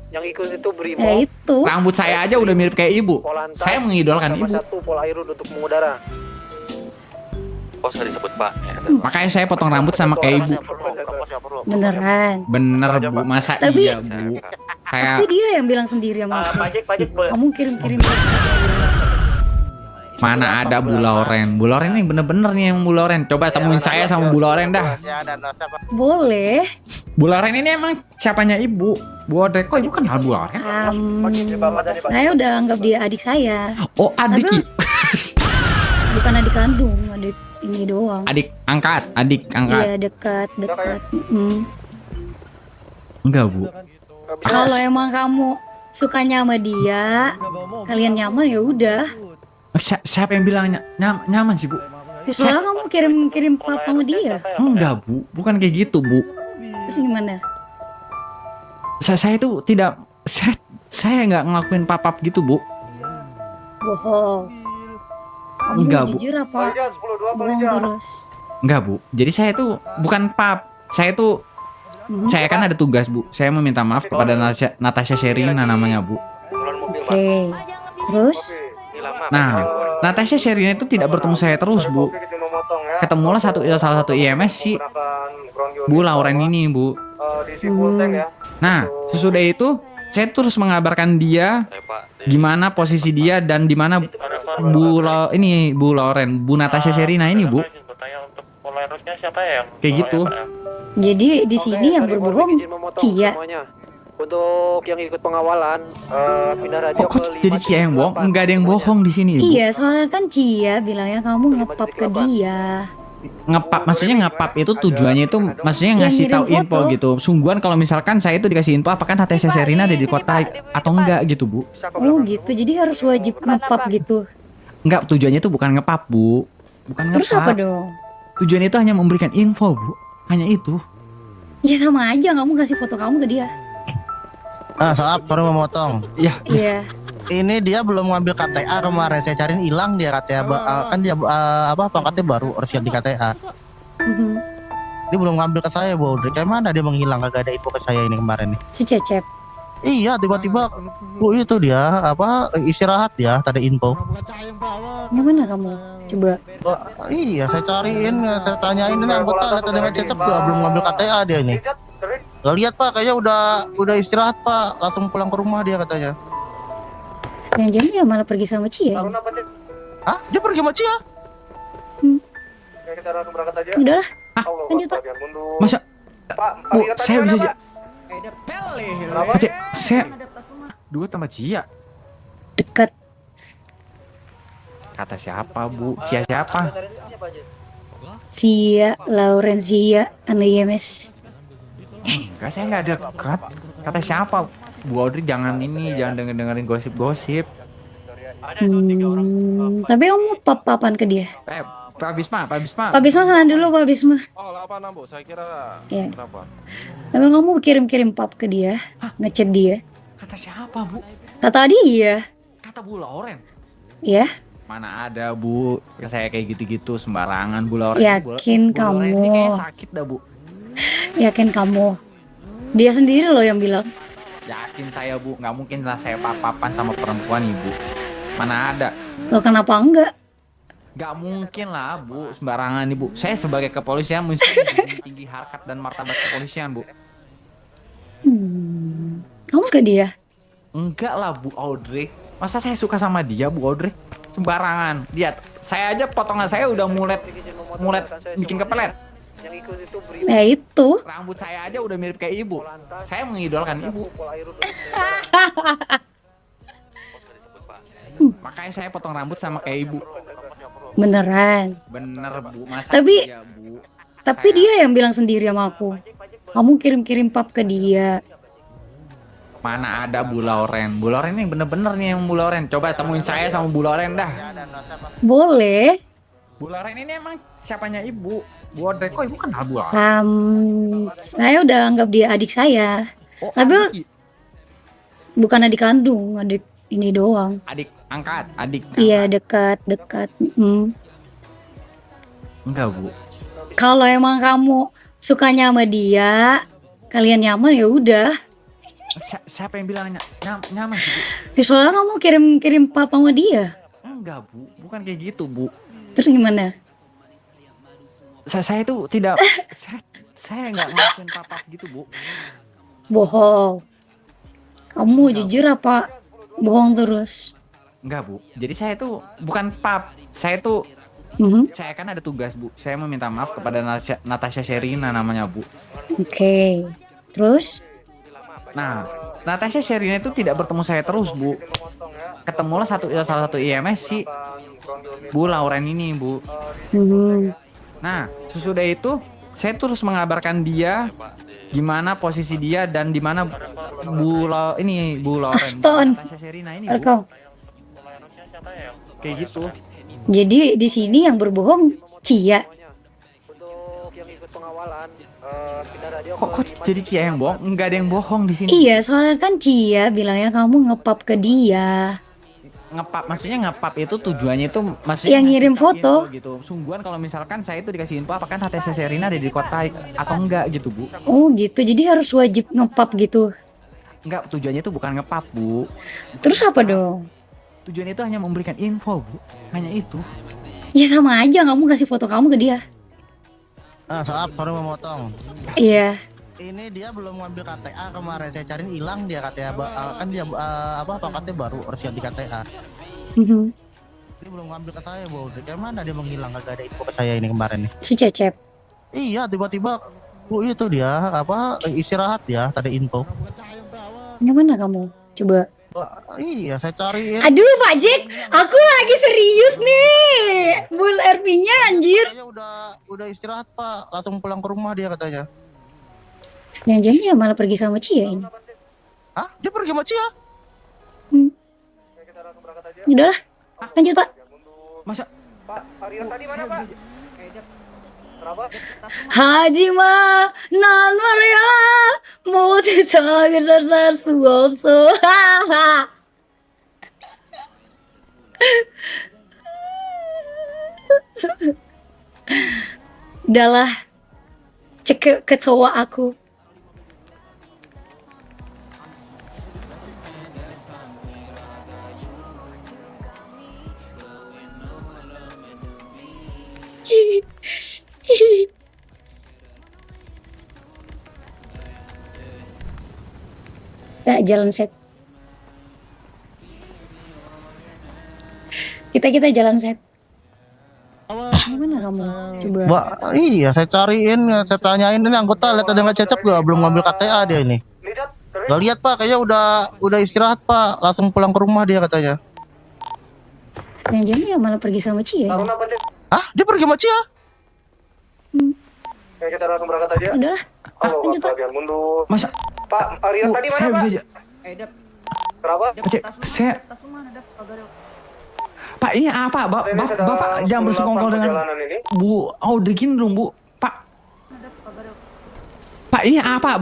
Yang ikut itu Brimo. Ya itu. Rambut saya aja udah mirip kayak ibu. Saya mengidolakan ibu. Satu Polairo untuk mengudara. Oh, saya disebut Pak. Makanya saya potong rambut sama kayak ibu. Beneran. Bener Bu, masa Tapi- iya Bu? Saya Tapi dia yang bilang sendiri sama aku. Pajak boleh. Kamu kirim-kirim. mana ada Bu Lauren. Bu Lauren ini bener-bener nih yang Bu Lauren. Coba temuin saya sama Bu Lauren dah. Boleh. Bu Lauren ini emang siapanya ibu? Bu Audrey, kok ibu kenal Bu Lauren? Saya udah anggap dia adik saya. Oh adik, Tapi- Bukan adik kandung, adik ini doang. adik angkat. Iya dekat. Enggak Bu. Kalau emang kamu sukanya sama dia, kalian nyaman ya udah. Siapa yang bilang nyaman sih Bu? Ya, soalnya kamu kirim pap sama dia. Enggak Bu, bukan kayak gitu Bu. Terus gimana? Saya itu tidak, saya nggak ngelakuin papap gitu Bu. Bohong. Kamu Enggak, Bu. jujur apa? Bohong terus. Enggak Bu. Jadi saya itu bukan pap. Saya tuh saya kan ada tugas Bu. Saya meminta maaf kepada Natasha Sherina namanya Bu. Oke. Terus? Nah, Natasha Sherina itu tidak bertemu saya terus Bu. Ketemulah salah satu IMS si Bu Lauren ini Bu. Nah, sesudah itu saya terus mengabarkan dia gimana posisi dia dan di mana Bu Lauren, Bu Natasha Sherina ini Bu. Siapa ya? Kayak gitu. Jadi di sini yang berbohong Cia. Untuk yang ikut pengawalan, pindah radio Kok jadi Cia yang bohong? Enggak ada yang bohong di sini, Ibu. Iya, soalnya kan Cia bilangnya kamu ngepap ke dia. Ngepap, maksudnya ngepap itu tujuannya itu maksudnya Yang ngasih ngirim tahu info foto. gitu. Sungguhan kalau misalkan saya itu dikasih info apakah HTC Serina ada di kota atau enggak gitu, Bu. Oh gitu, jadi harus wajib ngepap gitu. Enggak, tujuannya itu bukan ngepap, Bu. Bukan Terus apa ngepap. dong? Tujuannya itu hanya memberikan info, Bu. Hanya itu. Ya sama aja, kamu kasih foto kamu ke dia. Saab, sorry memotong. Iya. Iya. Ini dia belum ngambil KTA kemarin, saya cariin hilang dia KTA. Kan dia pangkatnya baru harus di KTA. Mhm. Dia belum ngambil ke saya, Bu. Kayak mana dia menghilang, kagak ada info ke saya ini kemarin nih. Si Cecep. Iya, tiba-tiba Bu itu dia istirahat ya, tadi info. Yang mana kamu? Coba. Iya, saya cariin, saya tanyain ini anggota lihat ada Cecep gak, belum ngambil KTA dia ini. Gak lihat Pak, kayaknya udah istirahat Pak, langsung pulang ke rumah dia katanya. Yang jadi ya malah pergi sama Cia. Hah? Dia pergi sama Cia? Udahlah, lanjut Pak. Masa Bu, saya bisa saya dua sama Cia. Dekat. Kata siapa, Bu? Cia siapa? Cia, Laurencia, anak IMS. Enggak, saya nggak dekat. Kata siapa? Bu Audrey jangan dengerin gosip-gosip. Tapi kamu pap-papan ke dia. Pak Bisma. Pak Bisma sana dulu, Pak Bisma. Oh, 86, Bu. Saya kira Iya. kenapa? Tapi kamu kirim-kirim pap ke dia, ngechat dia. Kata siapa, Bu? Kata dia. Kata Bu Lauren. Ya, Mana ada, Bu? Saya kayak gitu-gitu sembarangan, Bu Lauren. yakin Bu Lauren ini kamu. kayaknya sakit dah, Bu. Yakin kamu. Dia sendiri loh yang bilang. Yakin saya, Bu. Nggak mungkin lah saya papan sama perempuan, Ibu. Mana ada? Loh kenapa enggak? Nggak mungkin lah, Bu. Sembarangan, Ibu. Saya sebagai kepolisian mesti tinggi harkat dan martabat kepolisian, Bu. Kamu suka dia? Enggak lah, Bu Audrey. Masa saya suka sama dia, Bu Audrey? Sembarangan. Lihat, saya aja potongan saya udah mulet bikin kepelet. Ya itu. Rambut saya aja udah mirip kayak ibu. Saya mengidolakan ibu. Makanya saya potong rambut sama kayak ibu. Beneran. Bener, Bu. Masa Tapi iya, Bu? Tapi dia yang bilang sendiri sama aku. Kamu kirim-kirim pap ke dia. Mana ada Bu Lauren? Bu Lauren ini bener-bener nih yang Bu Lauren. Coba temuin saya sama Bu Lauren dah. Boleh. Bu Lauren ini emang siapanya ibu? Bu Audrey, kok ibu kenal Bu Lauren? Saya udah anggap dia adik saya. Oh, Tapi adik. bukan adik kandung, adik ini doang. Adik angkat, adik. Iya, dekat. Enggak, Bu. Kalau emang kamu sukanya sama dia, kalian nyaman ya udah. Siapa yang bilang nyaman sih, Bu? Ya, soalnya kamu kirim-kirim pap sama dia. Enggak, Bu. Bukan kayak gitu, Bu. Terus gimana? Saya itu tidak saya nggak ngelakuin pap gitu, Bu. Bohong. Kamu jujur apa bohong terus? Enggak, Bu. Jadi saya itu bukan pap. Saya itu saya kan ada tugas, Bu. Saya meminta maaf kepada Natasha Sherina namanya, Bu. Oke. Terus? Nah, Natasha Sherina itu tidak bertemu saya terus, Bu. Ketemulah salah satu IMS sih Bu Lauren ini, Bu. Nah, sesudah itu saya terus mengabarkan dia gimana posisi dia dan di mana Bu Lauren, Natasha Sherina ini, Bu. Kayak gitu. Jadi di sini yang berbohong Cia. Kok jadi Cia yang bohong? Enggak ada yang bohong di sini. Iya, soalnya kan Cia bilangnya kamu ngepap ke dia. Ngepap, maksudnya ngepap itu tujuannya itu maksudnya Yang ngirim ngasih tahu foto. info gitu. Sungguhan kalau misalkan saya itu dikasih info apakah HTC Serina ada di kota atau enggak gitu, Bu. Oh gitu, jadi harus wajib ngepap gitu. Enggak, tujuannya itu bukan ngepap, Bu. Terus apa dong? Tujuannya itu hanya memberikan info, Bu. Hanya itu. Ya sama aja, kamu kasih foto kamu ke dia. Saab, sorry memotong. Iya. Ini dia belum ngambil KTA kemarin, saya cariin hilang dia KTA. Kan dia pangkatnya baru harus di KTA. Dia belum ngambil ke saya, Bu. Kayak mana dia menghilang, kagak ada info ke saya ini kemarin nih. Si Cecep. Iya, tiba-tiba Bu itu dia istirahat ya, tadi info. Gimana kamu? Coba. Iya, saya cariin. Aduh Pak Jack, aku lagi serius nih. Full RP-nya anjir. Kayaknya udah istirahat Pak, langsung pulang ke rumah dia katanya. Jangan-jangan ya malah pergi sama Cia ini. Hah? Dia pergi sama Cia? Udahlah, lanjut Pak. Masa Pak, Arya tadi mana, Pak? Kenapa? 하지마 난 말이야 모두 저기서 살 수 없어. Udahlah, cek ketawa aku. Kita jalan set. Kita jalan set. Gimana kamu? Coba. Mbak, iya saya cariin, saya tanyain ini anggota lihat ada nggak cecep gak? Belum ngambil KTA dia ini. Gak lihat Pak, kayaknya udah istirahat Pak, langsung pulang ke rumah dia katanya. Jangan-jangan ya malah pergi sama Cia. Hah? Dia pergi sama Cia? Oke, kita langsung berangkat aja. Udahlah, lanjut Pak. Bagian mundur. Masa Pak, Arya tadi mana, saya Pak? bisa Kenapa? Cek, saya Pak ini apa? Bapak jangan bersekongkol dengan Bu Audrikin dong Bu. Pak ini apa?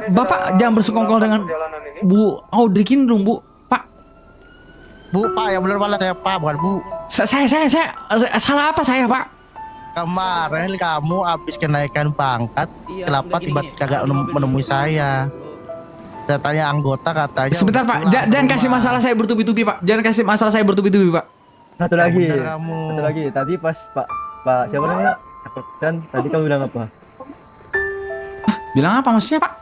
Bapak jangan bersekongkol dengan Bu Audrikin dong Bu. Bu, Pak, yang bener banget saya Pak, bukan Bu. Saya salah apa saya Pak? Kemarin kamu habis kenaikan pangkat, kenapa tiba-tiba kagak menemui saya? Saya tanya anggota katanya. Sebentar Pak, jangan kasih masalah saya bertubi-tubi Pak. Jangan kasih masalah saya bertubi-tubi Pak. Satu lagi. Bener kamu. Satu lagi. Tadi pas Pak siapa namanya? Kan tadi kamu bilang apa? Bilang apa maksudnya Pak?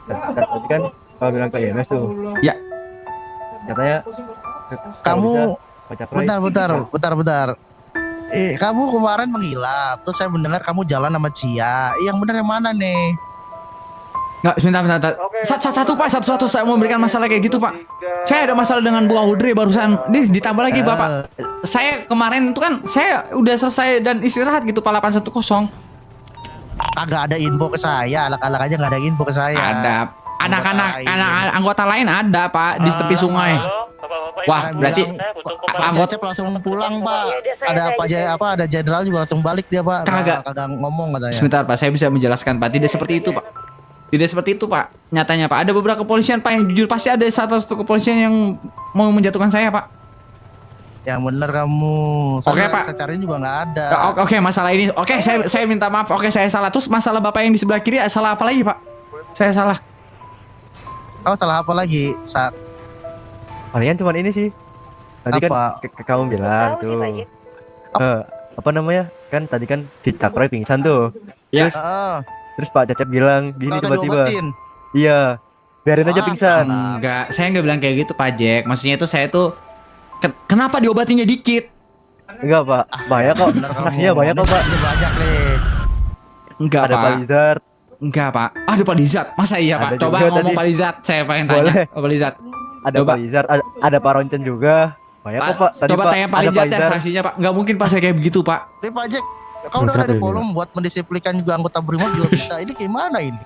Tadi kan kamu bilang ke IMS tuh. Ya. Katanya Kamu bentar. Kamu kemarin menghilang, terus saya mendengar kamu jalan sama Cia. Yang benar yang mana nih? Nggak, sebentar. Satu Pak, satu-satu saya mau memberikan masalah kayak gitu Pak. Saya ada masalah dengan Bu Audrey barusan. Nih ditambah lagi Bapak. Saya kemarin itu kan saya udah selesai dan istirahat gitu Pak 810. Agak ada info ke saya, anak-anak aja nggak ada info ke saya. Ada anak-anak anggota lain ada Pak di tepi sungai. Wah, berarti anggota langsung pulang Pak. Ada ada jenderal juga langsung balik dia Pak. Kagak ngomong katanya. Sebentar Pak, saya bisa menjelaskan Pak. Tidak seperti itu Pak. Tidak seperti itu Pak. Nyatanya Pak, ada beberapa kepolisian Pak yang jujur, pasti ada satu kepolisian yang mau menjatuhkan saya Pak. Yang bener kamu. Oke Pak. Saya cariin juga nggak ada. Oke, masalah ini. Oke, saya minta maaf. Oke, saya salah. Terus masalah Bapak yang di sebelah kiri salah apa lagi Pak? Saya salah. Kamu salah apa lagi? Palingan cuma ini sih. Tadi apa? Kan kamu bilang tuh. Apa namanya? Kan tadi kan si Cakroy pingsan tuh. Ya. Terus Pak Cecep bilang gini tiba-tiba. Iya. Biarin aja pingsan. Enggak, saya nggak bilang kayak gitu Pak Jack. Maksudnya itu saya tuh kenapa diobatinnya dikit? Enggak Pak, banyak kok. Saksinya banyak kok Pak. Banyak nih. Enggak ada Pak. Pak Lizard. Enggak Pak. Ada Pak Lizard. Masa iya Pak? Ada Coba juga ngomong tadi. Pak Lizard. Saya pengen tanya. Pak Lizard. Ada Coba. Pak Lizard, ada Pak Roncen juga. Banyak kok Pak. Tadi Coba Pak, tanya Pak ada Lizard ya Lizard. saksinya Pak. Nggak mungkin Pak saya kayak begitu Pak. Ini Pak Jack, kamu udah ada di forum buat mendisiplinkan juga anggota BRIMOB juga bisa. Ini gimana ini?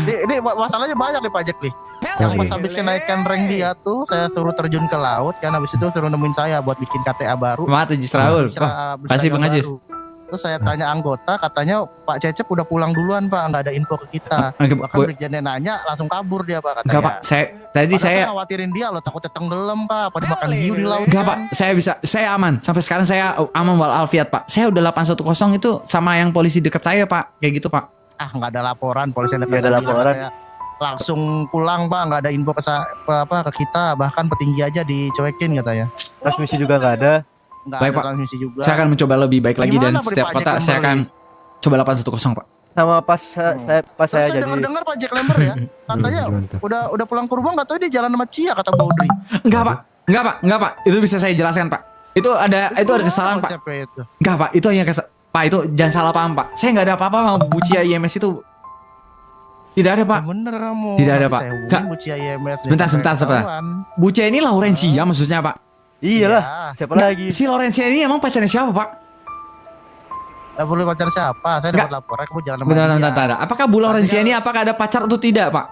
Ini masalahnya banyak nih Pak Jack nih. Yang pas habis kenaikan rank dia tuh, saya suruh terjun ke laut, kan habis itu suruh nemuin saya buat bikin KTA baru. Mata Raul. Pasti Bang Ajis. Terus saya tanya anggota, katanya Pak Cecep udah pulang duluan Pak, nggak ada info ke kita. Bahkan Brigjennya nanya, langsung kabur dia Pak katanya. Enggak Pak, saya khawatirin dia loh, takutnya tenggelam Pak, apa dimakan hiu di laut. Enggak Pak, saya aman. Sampai sekarang saya aman walafiat Pak. Saya udah 810 itu sama yang polisi dekat saya Pak, kayak gitu Pak. Nggak ada laporan, polisi dekat Nggak ada laporan. Langsung pulang Pak, nggak ada info ke kita, bahkan petinggi aja dicuekin katanya. Transmisi juga nggak ada. Baik Pak, saya akan mencoba lebih baik lagi dan setiap kota saya akan coba 810 Pak. Sama pas saya jadi. Dengar Pak Jack Lember ya, katanya udah pulang ke rumah, nggak tahu dia jalan sama Cia kata Baudri. Enggak Pak, itu bisa saya jelaskan Pak. Itu ada kesalahan Pak. Enggak Pak, itu hanya Pak itu jangan salah paham Pak. Saya nggak ada apa-apa sama Bu Cia IMS itu. Tidak ada, Pak. Bener kamu. Tidak ada, Nanti Pak. saya hubungin Nggak. Bu Cia IMS. Sebentar. Bu Cia ini Laurencia maksudnya, Pak? Iyalah, siapa lagi? Si Laurencia ini emang pacarnya siapa, Pak? Gak boleh pacar siapa? Saya Nggak. dapat laporan kamu jalan sama Bentar. Apakah Bu Laurencia ini apakah ada pacar atau tidak, Pak?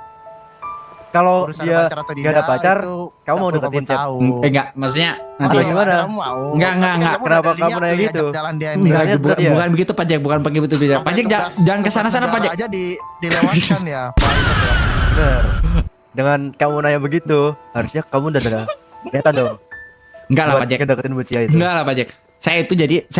Kalau Urusan dia pacar atau nggak ada tidak, pacar, itu kamu mau tak perlu deketin kamu Cep? tahu. Enggak, maksudnya nanti Oh, gimana? Kamu mau. Enggak. Kenapa kamu nanya gitu? Jalan dia ini. Enggak, Niat bukan, berarti ya? bukan begitu, Pak Jack, bukan begitu, Pak Jack. Jangan kesana sana, Pak Jack. Aja dilewatkan ya, Pak Isat ya. Bener. Dengan kamu nanya begitu, harusnya kamu udah ada niatan dong. Enggak lah, buat Pak Jack. ngedeketin Bu Cia itu. Enggak lah, Pak Jack. Saya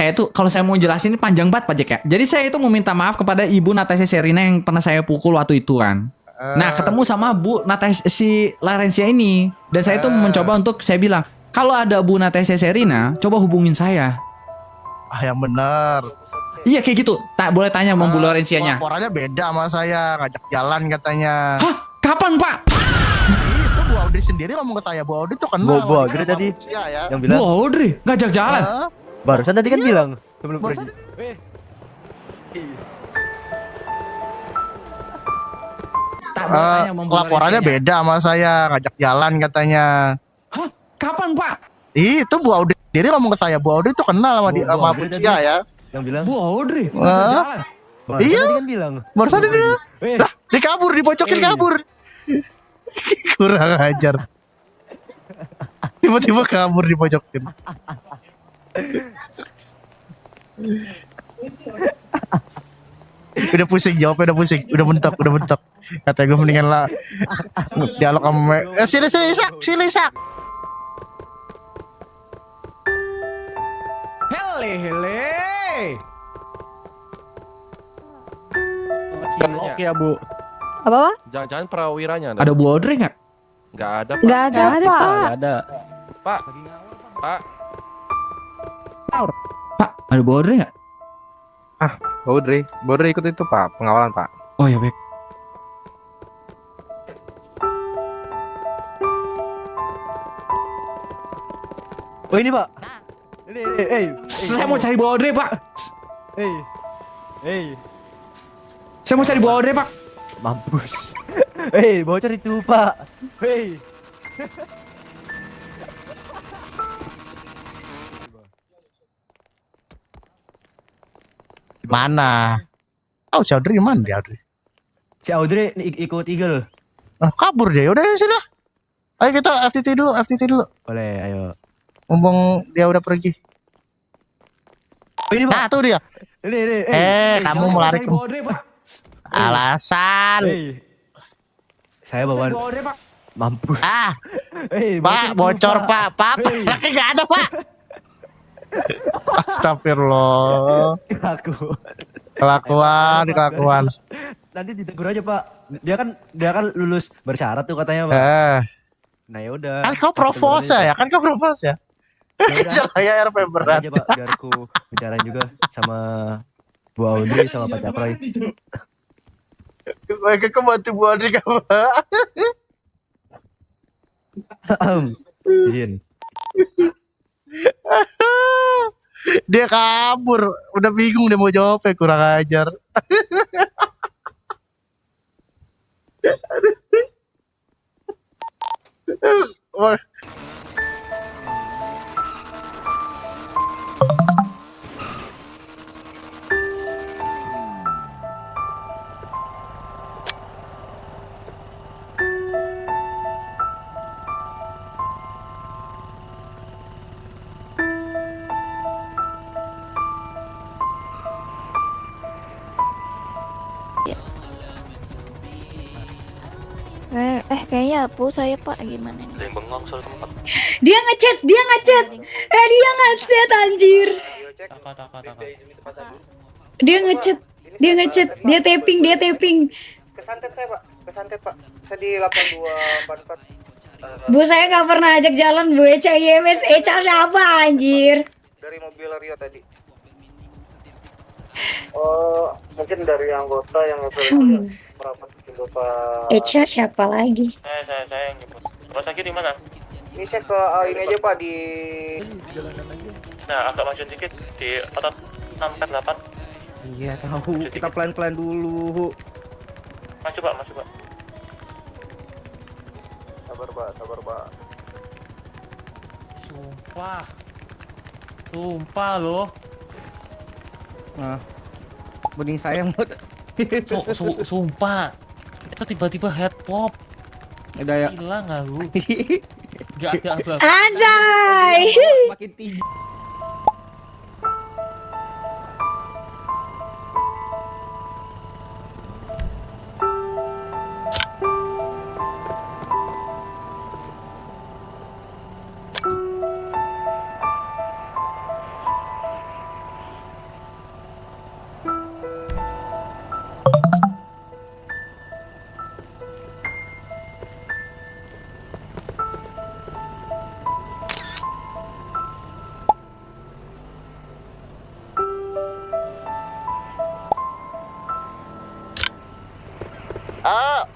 itu kalau saya mau jelasin ini panjang banget, Pak Jack ya. Jadi saya itu mau minta maaf kepada Ibu Natasha Serina yang pernah saya pukul waktu itu kan. Nah, ketemu sama Bu Natasha si Laurencia ini, dan saya itu mencoba untuk saya bilang, kalau ada Bu Natasha Serina, coba hubungin saya. Ah, yang benar. Iya kayak gitu. Tak boleh tanya sama Bu Laurencianya. Laporannya beda sama saya, ngajak jalan katanya. Hah? Kapan, Pak? Itu Bu Audrey sendiri ngomong ke saya. Bu Audrey tuh kenal. Bu Audrey tadi ya. yang Bu bilang. Audrey ngajak jalan. Barusan tadi kan bilang sebelum pergi. Tak boleh tanya sama Bu Laporannya Laurencianya. beda sama saya, ngajak jalan katanya. Hah? Kapan, Pak? Itu Bu Audrey sendiri ngomong ke saya. Bu Audrey tuh kenal sama Bu sama Bu Audrey Cia tadi ya. yang bilang. Bu Audrey ngajak jalan. Barusan Iya. tadi kan bilang. Barusan dia bilang. Eh, Lah, dikabur, dipocokin kabur. Kurang ajar. Tiba-tiba kabur dipocokin. Udah pusing jawabnya, udah mentok. Kata gue mendingan lah dialog sama sini Isak. Hele. Oke ya Bu. Apa? Jangan perawiranya. Ada Bu Audrey nggak? Nggak ada Pak. Nggak ada, Pak. Ada. Pak. Pak, ada Bu Audrey nggak? Baudrey ikut itu Pak, pengawalan Pak. Oh ya baik. Oh ini Pak. Ini. Saya mau cari Bu Audrey, Pak. Hey. Saya mau cari Bu Audrey, Pak. Mampus. Bocor itu Pak. Mana? Oh, si Audrey mana dia Audrey? Si Audrey ikut Eagle. Kabur dia. Udah sini. Ayo kita FTT dulu. Boleh, ayo. Mumpung dia udah pergi. Oh, ini Pak. Nah, tuh dia. Ini. Kamu melari ke Bu Audrey, Pak. alasan. Saya bawa Bu Audrey, Pak. mampus. Pak, bocor Pak. Laki nggak ada Pak. Astagfirullah. Kelakuan. Nanti ditegur aja Pak. Dia kan lulus bersyarat tuh katanya Pak. Nah yaudah. Kan kau provos ya? Saya RP berat. Aja Pak, biar aku bicarain juga sama Bu Audrey sama Pak Cakroy. Mereka bantu Bu Audrey kamu. Izin. Dia kabur, udah bingung dia mau jawabnya, kurang ajar. Kayaknya Bu saya Pak, gimana nih? Ada yang bengong soal tempat. Dia ngechat. Dia ngechat anjir. Dia ngechat. Dia tapping. Kesantet saya Pak. Saya di 8244. Bu saya nggak pernah ajak jalan Bu Eca IMS. Eca siapa anjir? Dari mobil Rio tadi. Oh, mungkin dari anggota yang merapat ke Bapak. Eca siapa lagi? Saya yang nyebut. Rumah sakit di mana? Ini saya ke ini aja Pak di. Nah, agak maju dikit di otot 648. Iya tahu. Kita pelan-pelan dulu. Maju Pak, maju Pak. Sabar Pak, sabar Pak. Sumpah. Sumpah loh. Nah, bening sayang buat. Sumpah. Itu tiba-tiba head pop. Udah ya. Hilang aku. Gak ada apa-apa. Anjay. Makin tinggi.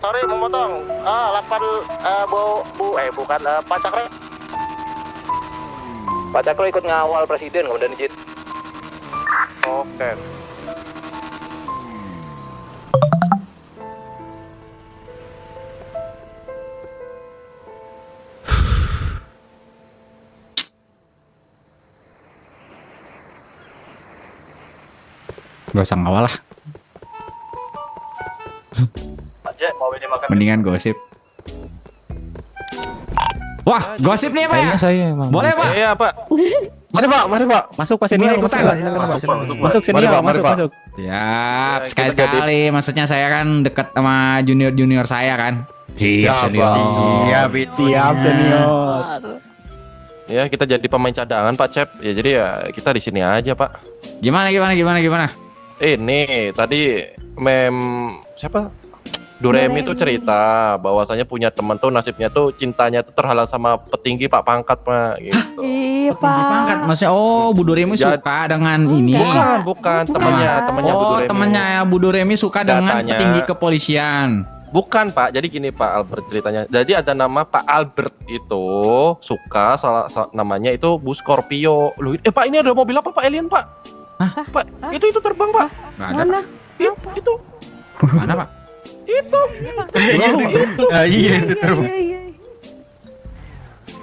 Sorry memotong. 8 bukan Pak Cakra. Pak Cakra ikut ngawal presiden kemudian izin. Oke. Gak usah ngawal lah. Mendingan gosip. Wah, gosip nih Pak ya? Saya emang. Boleh Pak? Iya Pak. Mari Pak. Masuk Pak senior. Ikutan. Masuk senior, masuk. Siap, sekali-sekali. Maksudnya saya kan dekat sama junior saya kan. Siap senior. Ya kita jadi pemain cadangan Pak Cep. Ya jadi ya kita di sini aja Pak. Gimana? Ini tadi siapa? Doremi tuh cerita bahwasanya punya teman tuh nasibnya tuh cintanya tuh terhalang sama petinggi Pak Pangkat Pak gitu. Iya Pangkat, maksudnya Bu Doremi suka dengan ini. Bukan temannya Bu Doremi. Temannya Bu Doremi suka dengan petinggi kepolisian. Bukan Pak, jadi gini Pak Albert ceritanya. Jadi ada nama Pak Albert itu suka namanya itu Bu Scorpio. Loh, Pak ini ada mobil apa Pak Alien Pak? Hah? Pak, itu terbang Pak. Nggak ada. Mana? Itu. Mana Pak? Itu. Iya itu terbang.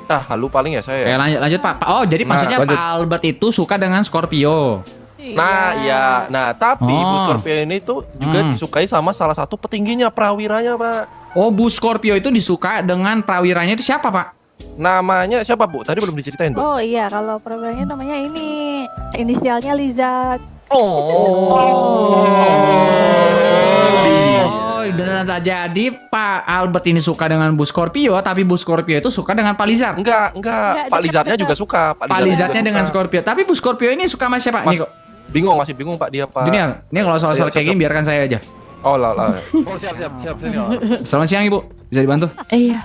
Halu paling ya saya. Lanjut Pak. Oh, jadi maksudnya Pak Albert itu suka dengan Scorpio. Nah, iya. Nah, tapi Bu Scorpio ini tuh juga disukai sama salah satu petingginya, prawiranya, Pak. Oh, Bu Scorpio itu disuka dengan prawiranya itu siapa, Pak? Namanya siapa, Bu? Tadi belum diceritain, Bu. Oh iya, kalau prawiranya namanya ini inisialnya Liza. Jadi Pak Albert ini suka dengan Bu Scorpio, tapi Bu Scorpio itu suka dengan Pak Lizard. Enggak. Pak Lizardnya juga suka. Pak Lizardnya dengan Scorpio. Tapi Bu Scorpio ini suka sama siapa? Masih bingung Pak dia, Pak. Junior, ini kalau soal kayak gini biarkan saya aja. Oh lah. Oh siap senior. Selamat siang Ibu, bisa dibantu? Iya.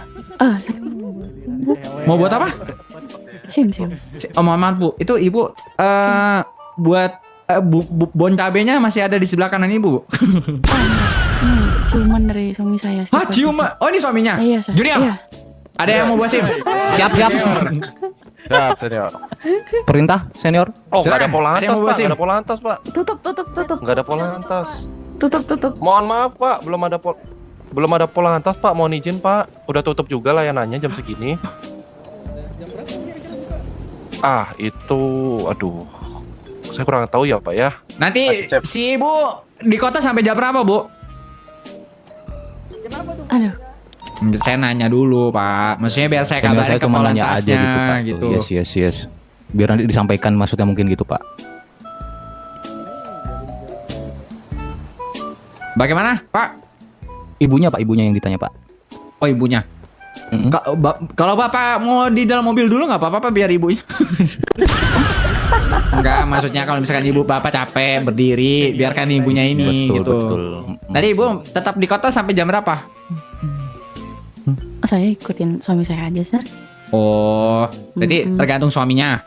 Mau buat apa? Sim. Oh mohon maaf Bu, itu Ibu buat bon cabenya masih ada di sebelah kanan Ibu, Bu. Ciuman dari suami saya. Ciuman? Oh ini suaminya? Iya, Junior, iya. Ada yang mau buat SIM? Siap. Siap, senior. Perintah senior. Oh, enggak ada Silakan. Ada yang mau buat polantas, Pak. SIM? Enggak ada polantas, Pak. Tutup. Enggak ada polantas. Tutup. Mohon maaf, Pak. Belum ada polantas, Pak. Mohon izin, Pak. Udah tutup juga layanannya jam segini. Itu aduh. Saya kurang tahu ya, Pak ya. Nanti si Ibu di kota sampai jam berapa, Bu? Aduh. Saya nanya dulu, Pak. Maksudnya biar saya kabarin ke polantasnya gitu. Yes. Biar nanti disampaikan maksudnya mungkin gitu, Pak. Bagaimana, Pak? Ibunya yang ditanya, Pak. Oh, ibunya. Kalau Bapak mau di dalam mobil dulu nggak apa-apa biar ibunya. Enggak, maksudnya kalau misalkan ibu bapak capek berdiri, biarkan ibunya ini Betul. Tadi ibu tetap di kota sampai jam berapa? Saya ikutin suami saya aja, Sir. Oh, jadi tergantung suaminya.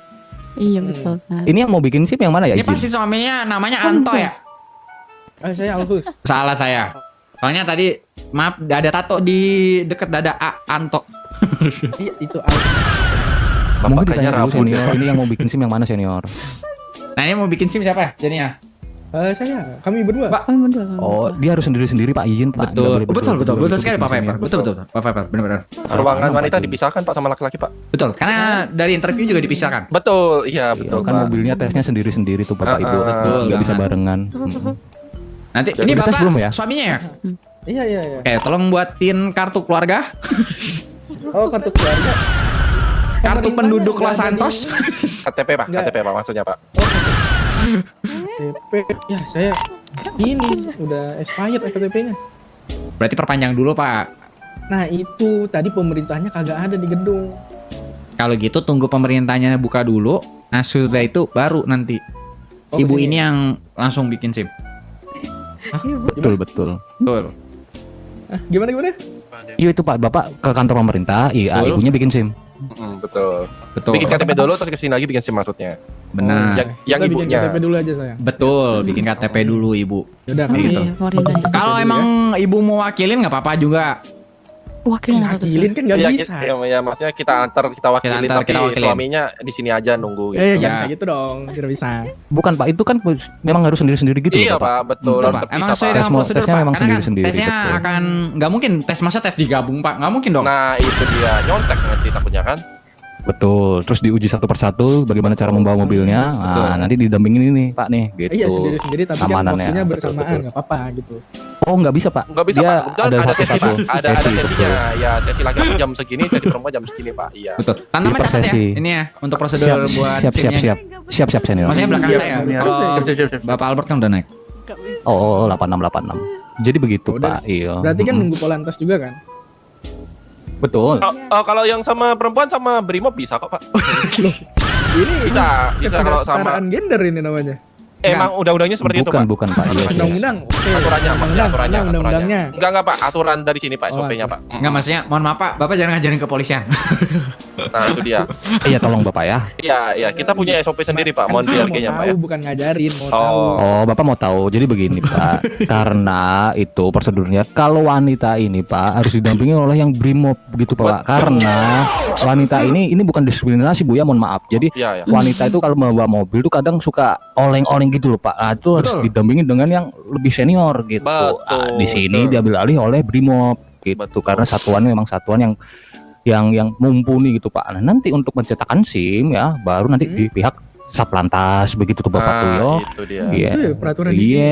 Iya, betul, Sir. Ini yang mau bikin SIM yang mana ya? Ini pasti suaminya namanya Anto ya? Saya Algus. Salah saya. Soalnya tadi maaf ada tato di dekat dada Anto. Iya, itu Mungkin ditanya dulu senior. Ini yang mau bikin SIM yang mana senior? Nah ini mau bikin SIM siapa? Jadinya? Kami berdua. Pak. Oh, dia harus sendiri-sendiri Pak, izin Pak. Betul sekali Pak Viper. Betul Pak Viper, benar-benar. Ruangan wanita dipisahkan Pak sama laki-laki Pak. Betul, karena dari interview juga dipisahkan. Betul, iya betul. Kan mobilnya tesnya sendiri-sendiri tuh Bapak Ibu. Betul Nggak bisa banget. barengan. Nanti Udah ini tes Bapak belum ya? suaminya ya? Iya. Oke, tolong buatin kartu keluarga, Oh, kartu keluarga. kartu penduduk Los Santos. KTP Pak, KTP Pak maksudnya Pak. KTP. Ya, saya ini udah expired KTP-nya. Berarti perpanjang dulu Pak. Nah, itu tadi pemerintahnya kagak ada di gedung. Kalau gitu tunggu pemerintahnya buka dulu. Nah sudah itu baru nanti ibu kesini. ini yang langsung bikin SIM. Betul. Betul. Gimana? Iya itu Pak, Bapak ke kantor pemerintah, iya Betul. ibunya bikin SIM. Betul. Betul. Bikin KTP dulu terus kesini lagi bikin SIM maksudnya. Benar. Yang Kita bikin ibunya. KTP dulu aja saya. Betul, bikin KTP dulu ibu. Yaudah, Kayak kami gitu. Kalau emang ibu mau wakilin nggak apa-apa juga. wakilin kan nggak Iya, bisa. ya, maksudnya kita antar, kita wakilin, antar, tapi kita wakilin. suaminya di sini aja nunggu gitu. Jangan Ya. bisa gitu dong, tidak bisa. Bukan Pak, itu kan memang harus sendiri-sendiri gitu Iya loh Pak. Pak, betul. Betul, Pak. Tetap Emang bisa, sesuai Pak. dengan prosedur tesnya Pak. memang Karena kan sendiri-sendiri, tesnya betul. akan nggak mungkin masa tes digabung Pak. Nggak mungkin dong. Nah itu dia, nyontek nanti takutnya kan. Betul, terus diuji satu persatu bagaimana cara membawa mobilnya. Nah, nanti didampingin ini Pak nih, gitu. Iya sendiri-sendiri tapi kan Amanannya. porsinya Betul, bersamaan betul. nggak apa-apa gitu. Oh nggak bisa Pak. Nggak bisa Dia Pak. Kebetulan ada ada satu-satu sesi, ada sesi, sesinya. betul. Ya sesi laki-laki jam segini, sesi perempuan jam segini Pak. Iya. Betul. Tanda Jadi per catat ya. sesi. Ini ya untuk prosedur buat siap SIM-nya. siap senior. Maksudnya belakang Iya, saya. iya. Kalau Siap. Bapak Albert kan udah naik. Oh 86. Jadi begitu Udah. Pak. Iya. Berarti kan Mm-mm. nunggu Polantas juga kan? Betul. Kalau yang sama perempuan sama Brimob bisa kok Pak. Ini Bisa kalau sama. kesetaraan gender ini namanya. Emang undang-undangnya seperti itu Pak. Bukan Pak. Iya, iya. Undang-undang. Oke. Aturannya maksudnya aturannya. Undang-undangnya. Enggak Pak, aturan dari sini Pak, Oh, SOP-nya Pak. Enggak maksudnya, mohon maaf Pak, Bapak jangan ngajarin kepolisian. Nah itu dia. Iya tolong Bapak ya. Iya, kita punya SOP sendiri Pak, mohon Kan saya mau dihargainya Pak ya. tahu, bukan ngajarin, mau tahu. Oh. Oh, Bapak mau tahu. Jadi begini, Pak. Karena itu prosedurnya kalau wanita ini, Pak, harus didampingi oleh yang Brimob gitu, Pak. Karena wanita ini bukan diskriminasi, Bu ya, mohon maaf. Jadi Iya, ya. wanita itu kalau membawa mobil itu kadang suka oleng-oleng gitu loh, Pak. Nah, itu harus Betul. didampingi dengan yang lebih senior gitu. Betul, Di sini betul. diambil alih oleh Brimob gitu. Betul. Karena satuannya memang satuan yang mumpuni gitu, Pak. Nah, nanti untuk mencetakan SIM ya baru nanti di pihak Satlantas begitu tuh Bapak tuh yo. Itu dia. Iya. Itu ya peraturan di sini.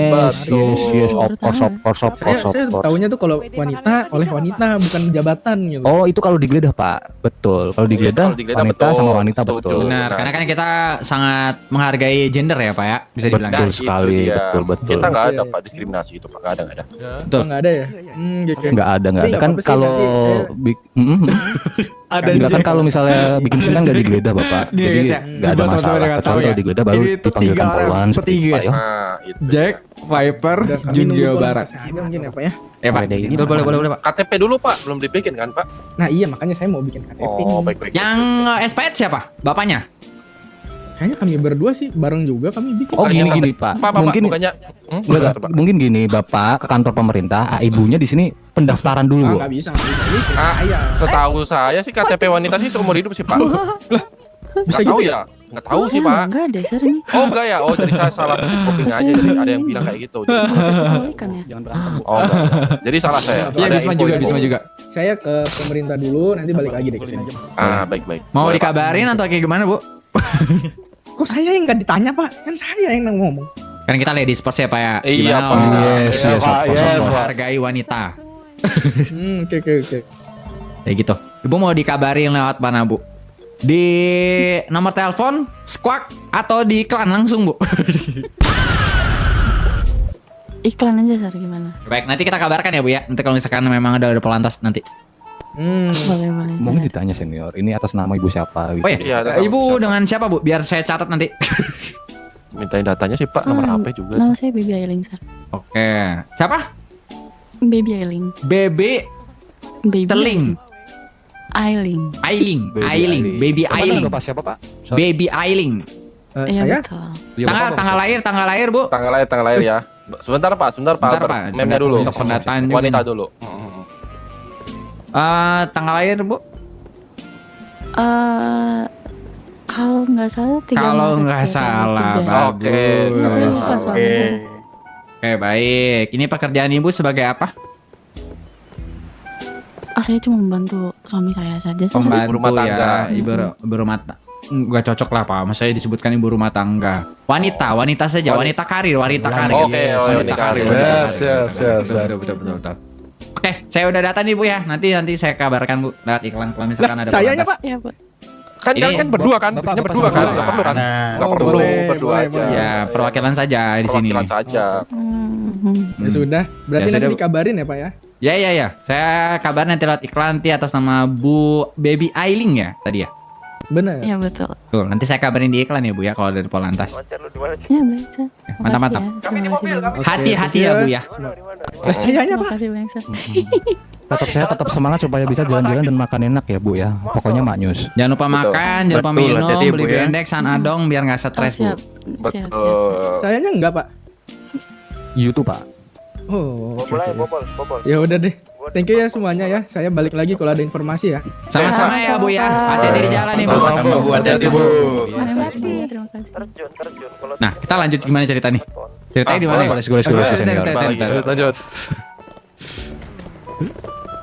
Yes, of course. Saya tahunya tuh kalau wanita oleh wanita bukan jabatan gitu. Oh, itu kalau digeledah, Pak. Betul. Kalau digeledah, kalau digeledah wanita betul. sama wanita Setuju. betul. Benar, karena kan kita sangat menghargai gender ya Pak ya, bisa dibilang. Betul Nah, sekali, itu dia. betul. Kita nggak ada Iya, iya. Pak diskriminasi itu Pak, nggak ada. Betul. Oh, nggak ada ya? Gitu. Nggak ada. Tapi nggak Kan apa-apa sih, kalau nanti Ada Enggak kan kalau misalnya bikin SIM kan nggak digeledah, Bapak. Nih, Jadi guys, ya. nggak ada Buat teman-teman masalah. yang nggak tahu Kecuali ya. kalau digeledah baru Ini tuh dipanggilkan tiga orang poluan seperti bertiga, itu, Pak ya. Nah, itu. Jack, Viper, Udah, kami Jun nunggu Jawa Polantas Barat. aja mungkin ya Pak ya. Pak, Boleh, ini itu boleh Pak. KTP dulu Pak, belum dibikin kan Pak? Nah iya makanya saya mau bikin KTP Oh, nih. baik-baik. Yang SPT siapa? Bapaknya? Kayaknya kami berdua sih bareng juga kami bikin. Oh, Kalian gini KTP. Pak. Pak, Mungkin bukannya enggak, mungkin gini, Bapak ke kantor pemerintah, ibunya di sini pendaftaran dulu, Bu. Nggak bisa. Ini Ah, saya. setahu saya sih KTP wanita sih seumur hidup sih Pak. Bisa Nggak tahu gitu ya? Nggak tahu sih Pak. Enggak ada sering. Oh enggak ya? Oh jadi saya salah coping aja, jadi ada yang bilang kayak gitu. Jadi, Kan ya. Jangan berantem, Bu. oh enggak. Jadi salah saya. Iya, Ada Bisma info- juga, info. Bisma juga. Saya ke pemerintah dulu, nanti balik lagi deh ke sini. Ah, baik-baik. Mau Boleh, Pak. dikabarin atau kayak gimana, Bu? Kok saya yang nggak ditanya Pak? Kan saya yang ngomong. Kan kita ladies first ya Pak ya. Iya, Gimana Pak. kalau misalnya Yes, kita yes, of course, of course. menghargai wanita? Oke. Kayak gitu. Ibu mau dikabarin lewat mana, Bu? Di nomor telepon, squawk, atau di iklan langsung, Bu? Iklan aja Sar gimana? Baik, nanti kita kabarkan ya, Bu ya. Nanti kalau misalkan memang ada Polantas nanti. Boleh. Mungkin ditanya senior, ini atas nama ibu siapa gitu. Oh iya, Iya, ada Ibu siapa. dengan siapa, Bu? Biar saya catat nanti. Mintain datanya sih Pak, nomor HP juga. Nama saya Baby Ailing Sar. Oke. Siapa? Baby Ailing. Bebe Baby Teling. Ailing. Ailing. Ailing. Baby Sama Ailing. dengan Bapak siapa, Pak? Sorry. Baby Ailing. Iya Saya betul. Iya, Bapak, Tanggal lahir, Bu. Tanggal lahir ya. Sebentar Pak. Bentar, Pak. Memnya dulu. Untuk pendataan juga Wanita nih. dulu. Tanggal lahir, Bu. Kalau nggak salah 3 Kalau Maret nggak ya, salah, tanggal 3. Oke. Nggak, saya lupa soalnya. Oke, baik. Ini pekerjaan ibu sebagai apa? Saya cuma membantu suami saya saja sih. Pembantu rumah tangga. ya, ibu rumah tangga. Nggak cocok lah Pak, saya disebutkan ibu rumah tangga. Wanita saja, wanita karir. Oke, wanita karir. Siap. Betul. Oke, saya udah datang nih Bu ya. Nanti saya kabarkan Bu lewat iklan kalau misalkan ada sayanya, pelantas. Pak. Ya, Bu. Kan Ini- kan berdua kan? Bikinnya berdua kan? Nggak perlu kan? Nggak perlu, berdua aja. Ya, perwakilan saja di sini. Perwakilan saja. Ya sudah, berarti Ya nanti sudah. dikabarin ya Pak ya. Ya. Saya kabar nanti lewat iklan nanti atas nama Bu Baby Ailing ya tadi ya. Benar. Ya betul. Tuh, nanti saya kabarin di iklan ya Bu ya kalau dari Polantas. Ya baik Sir. Mantap. Terima kasih banyak. Hati-hati ya Bu ya. Sayanya Terima Pak. kasih banyak Sir. Tetap semangat supaya bisa jalan-jalan dan makan enak ya Bu ya. Pokoknya maknyus. Jangan lupa makan, jangan lupa Betul, minum, hati-hati, Bu, beli ya. bendek, sanadong biar nggak stres Bu. Siap. Siap. Betul. Sayanya enggak Pak. YouTube Pak. Oh. Oke. Ya udah deh. Thank you ya semuanya ya. Saya balik lagi kalau ada informasi ya. Sama-sama ya Bu ya. Hati-hati di jalan nih Bu. Sama Bu, hati-hati Bu. Terima kasih. Nah, kita lanjut gimana cerita nih? Ceritanya di mana ya? Let's go, senior. Lanjut.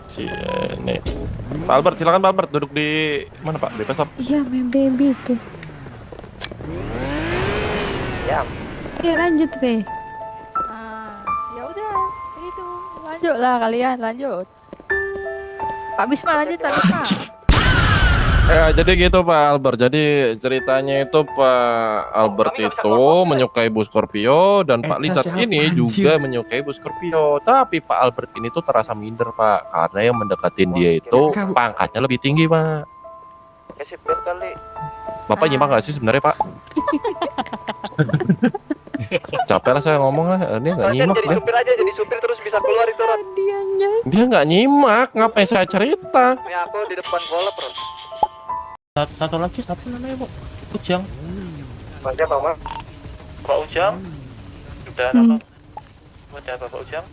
Si ini. Pak Albert, silakan Pak Albert duduk di mana Pak? Bebas Pak. Iya, main baby itu. Ya. Ya lanjut deh. Ya udah, itu lanjutlah kalian lanjut. Pak Bisma lanjut Pak Bisma. Jadi gitu Pak Albert. Jadi ceritanya itu Pak Albert itu menyukai Bu Scorpio dan Pak Lizard ini juga menyukai Bu Scorpio. Tapi Pak Albert ini tuh terasa minder Pak karena yang mendekatin dia itu pangkatnya lebih tinggi Pak. Kasih bel kali. Bapak nyimak gak sih sebenarnya Pak? Capek lah saya ngomong lah. Ini nggak nyimak Jadi deh. supir aja, jadi supir terus bisa keluar itu Ron. Dia nggak nyimak. Ngapain saya cerita? Ini aku di depan kolab Ron. Satu lagi siapa namanya Bu? Ujang. Siapa Mas? Pak Ujang. Sudah apa? Udah Bapak Ujang.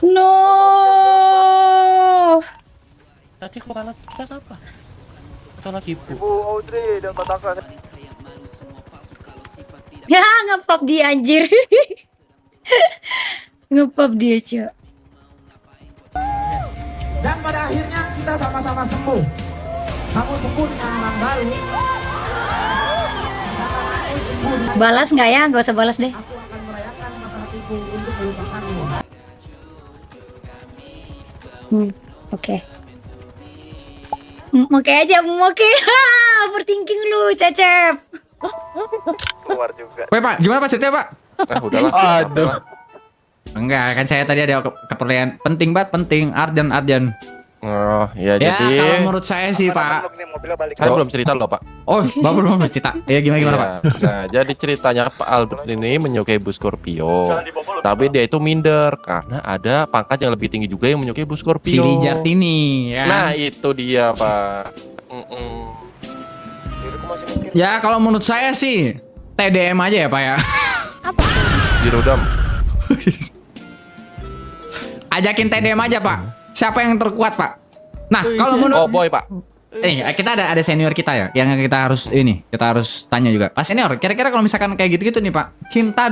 No. Tadi kepala kita siapa? Satu lagi Bu. Ibu Audrey dan katakan. Ya ngepop dia anjir. Ngepop dia Cok. Dan pada akhirnya kita sama-sama sembuh. Kamu sembuh dengan orang baru. Balas nggak ya? Gak usah balas deh. Aku akan merayakan mata hatiku untuk melupakanmu. Oke. Oke aja, oke. Overthinking lu, Cecep. Keluar juga. Weh Pak, gimana Pak ceritanya Pak? Udahlah. Aduh. Enggak, kan saya tadi ada keperluan penting banget, penting. Arjan. Oh, ya Ya, jadi kalau menurut saya sih Pak. Mobilnya balik. saya belum cerita loh Pak. Oh, Bapak belum cerita. Ya gimana Pak? Iya. Nah, jadi ceritanya Pak Albert ini menyukai Bu Scorpio. Tapi dia itu minder karena ada pangkat yang lebih tinggi juga yang menyukai Bu Scorpio. Si Rijat ini ya. Nah, itu dia, Pak. Ya kalau menurut saya sih TDM aja ya Pak ya. Dirudam. Ajakin TDM aja Pak. Siapa yang terkuat Pak? Nah kalau menurut Oh, boy, Pak. kita ada senior kita ya yang kita harus tanya juga. Pak senior, kira-kira kalau misalkan kayak gitu-gitu nih Pak, cinta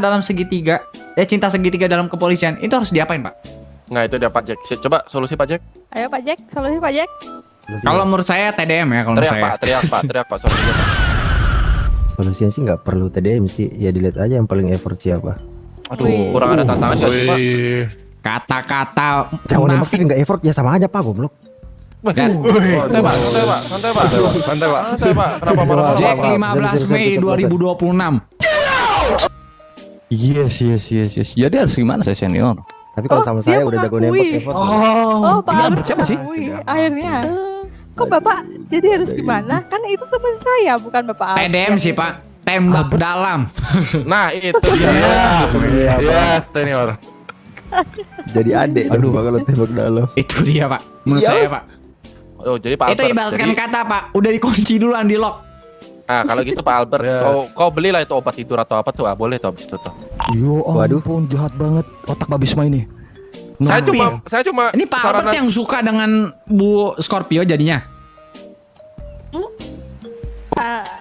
segitiga dalam kepolisian itu harus diapain Pak? Nah, itu dia Pak Jack. Coba solusi Pak Jack. Ayo Pak Jack, solusi Pak Jack. Kalau menurut saya TDM ya kalau menurut saya. Teriak Pak, solusinya Pak. Solusinya sih nggak perlu TDM sih, ya dilihat aja yang paling effort siapa. Aduh, kurang ada tantangan gak sih Pak? Kata-kata Cowok nembak tapi nggak effort ya sama aja Pak, goblok. Santai Pak. Kenapa marah? Jack 15 Mei 2026. Yes. Jadi harus gimana saya senior? Tapi kalau sama saya udah jago nembak effort. Oh, Pak Ini Albert siapa sih? mengakui akhirnya. Kok Bapak jadi harus gimana? Kan itu teman saya, bukan Bapak Albert. TDM sih Pak, tembak dalam. Nah, itu dia. Iya, senior. Jadi adek Aduh. kalau tembak dalam. Itu dia Pak, menurut saya Pak. Oh, jadi Pak Itu Albert. ibaratkan Jadi- kata Pak, udah dikunci duluan di lock. Nah, kalau gitu Pak Albert, kau belilah itu obat tidur atau apa tuh? Ah, boleh tuh habis itu tuh. Yo ampun, jahat banget otak Pak Bisma ini. Saya cuma Ini Pak Albert yang suka dengan Bu Scorpio jadinya.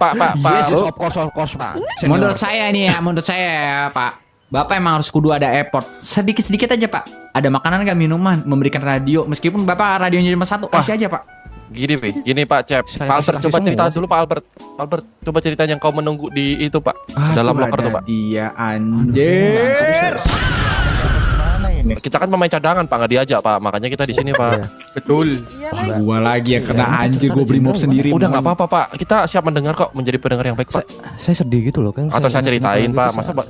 Pak. Yes, of course, Pak. Senior. Menurut saya nih ya, menurut saya ya, Pak. Bapak emang harus kudu ada effort. Sedikit-sedikit aja, Pak. Ada makanan nggak, minuman, memberikan radio. Meskipun Bapak radionya cuma satu, kasih aja, Pak. Gini Pak Cep. Pak Albert coba cerita dulu Pak Albert. Albert coba cerita yang kau menunggu di itu Pak. Dalam locker tuh Pak. Dia anjir. Kita kan pemain cadangan Pak, nggak diajak Pak. Makanya kita di sini Pak. Betul. Gua lagi yang kena anjir, gua brimob sendiri. Udah nggak apa-apa Pak. Kita siap mendengar kok, menjadi pendengar yang baik Pak. Saya sedih gitu loh kan. Atau saya ceritain Pak. Masa Pak?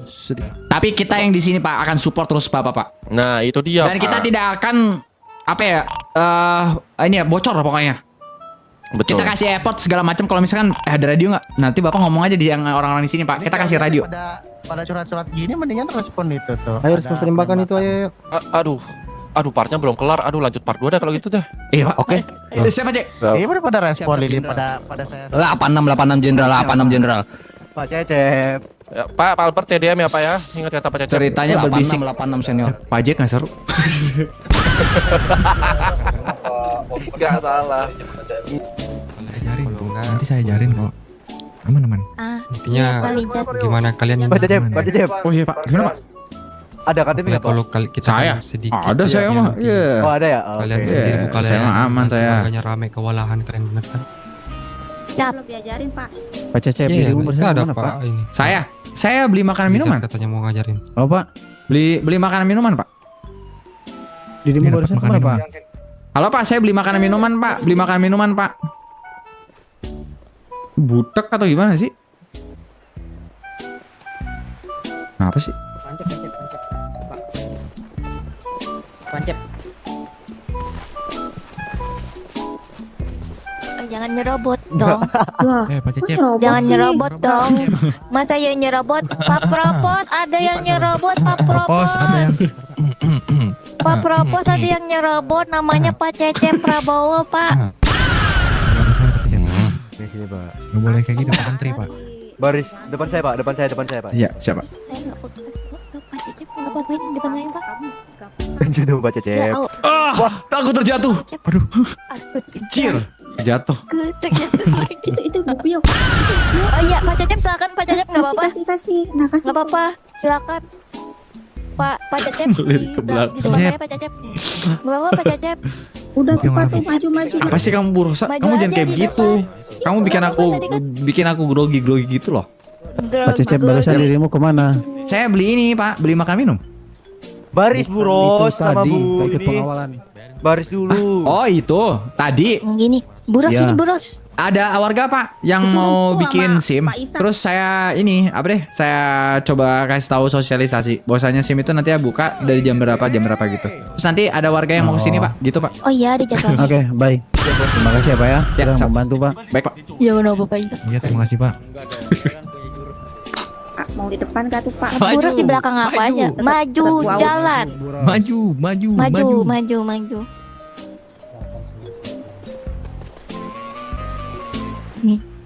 Tapi kita yang di sini Pak akan support terus Bapak, Pak. Nah itu dia. Dan Pak. kita tidak akan apa ya? Ini ya bocor pokoknya. Betul. Kita kasih effort segala macam. Kalau misalkan ada radio nggak, nanti Bapak ngomong aja di yang orang-orang di sini Pak. Kita kasih radio. Pada curhat-curhat gini mendingan respon itu tuh. Ayo respon penembakan itu ayo. Aduh partnya belum kelar. Aduh lanjut part 2 deh kalau gitu deh. Iya Pak. Oke. Siapa Cek? Iya pada respon ini pada saya. 86 Jenderal. Pak Cecep. Ya, Pak Albert TDM ya Pak ya. Ingat kata Pak Cecep. Ceritanya berbisik. 86 senior. Pak Jack nggak seru. Gak salah. Nanti saya ajarin kok. Aman. Intinya Gimana kalian ini? Pak Cecep. Oh iya Pak. Gimana Pak? Ada KTP nggak Pak? Kalau kita Saya sedikit ada saya mah. Iya. Oh ada ya. Kalian Oke. sendiri Iya, kalian saya mah aman, saya. Makanya rame kewalahan kalian bener kan? Siap. Diajarin Pak. Pak Cecep Iya, dirimu kita bersama ada mana Pak? Pak ini. Saya beli makanan Bisa minuman. katanya mau ngajarin. Oh Pak, Beli makanan minuman Pak. dirimu Ini dapat barusan makan kemana Pak? Halo Pak, saya beli makanan minuman Pak. Beli makanan minuman Pak. Butek atau gimana sih? Kenapa sih? Pancep. Jangan nyerobot dong. Pak Cecep. Jangan nyerobot dong. Masa ya nyerobot? Pak Propos ada yang nyerobot. Pak Propos. Pak Propos ada yang nyerobot. Namanya Pak Cecep Prabowo Pak. Di sini Pak. Nggak boleh kayak gitu Pak Antri Pak. Baris depan saya Pak. Iya, siapa? Saya nggak Pak Cecep nggak apa-apa ini depan saya Pak. Lanjut dong Pak Cecep. Ya, Takut terjatuh. Aduh. Cir. Jatuh. Itu Bupio. Oh iya Pak Cecep silakan Pak Cecep nggak apa-apa. Kasih. Nah, kasih. Nggak apa-apa silakan. Pak Cecep Lihat ke belakang. di depan saya Pak Cecep. Nggak apa-apa Pak Cecep. Udah Yang mana, cepat maju. Apa sih kamu Burosa? Maju Kamu jangan aja kayak di begitu. depan. Kamu bikin aku grogi gitu loh. Pak Cecep barusan dirimu kemana? Saya beli ini Pak, beli makan minum. Baris Buros Itu sama tadi, Bu ikut ini. pengawalan. Baris dulu. Oh itu tadi Yang gini. Buros Iya. ini Buros. ada warga Pak yang Itu mau sama bikin SIM. Pak Isak. Terus saya ini apa deh? Saya coba kasih tahu sosialisasi. Bahwasanya SIM itu nanti ya buka dari jam berapa gitu. Terus nanti ada warga yang mau kesini Pak, gitu Pak. Oh iya ada jadwalnya. Oke, baik. Terima kasih ya Pak ya. Ya, Sudah siap. membantu Pak. Baik Pak. Ya nggak apa-apa itu. Iya terima kasih Pak. Pak, mau di depan kah tuh Pak? Maju, Buros di belakang apa maju. aja? Maju Tetap jalan. Maju.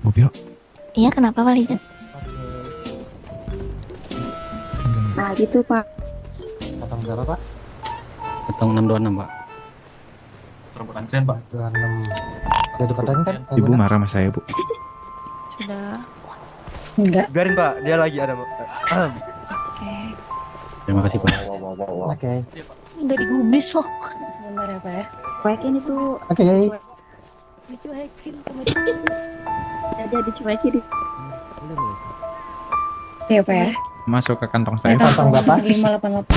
Bupio. Iya kenapa Pak Lijan? Nah, gitu Pak. Potong berapa Pak? Potong 626 Pak. Serobot antrian Pak. 26. Udah dipandangin kan? Ibu marah sama saya Bu. Sudah. Enggak. Biarin Pak, dia lagi ada. Oke. Terima kasih Pak. Oke. Nggak digubris loh. Bentar ya Pak ya. Cuekin itu. Oke. Dicuekin sama dia. Ada dicuekin. Iya Pak ya. Masuk ke kantong saya. Potong berapa? 588.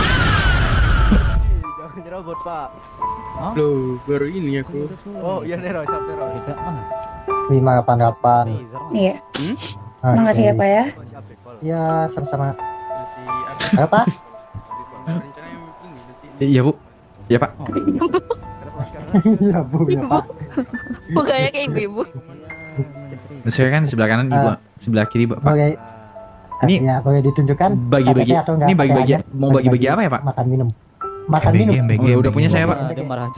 Jangan nyerobot Pak. Loh, baru ini aku. Oh iya Nero, siap Nero. 588. Iya. Makasih ya Pak ya. Ya sama-sama. Apa? Iya Bu. Iya Pak. Iya Bu, ya Pak. Bukannya kayak ibu-ibu. Saya kan di sebelah kanan Ibu, sebelah kiri Pak. Boleh. Ini ya boleh ditunjukkan. Bagi-bagi. paketnya atau enggak Ini bagi-bagi. pakai aja? Mau bagi-bagi apa ya Pak? Makan minum. Makan minum. Oh, udah punya saya Pak.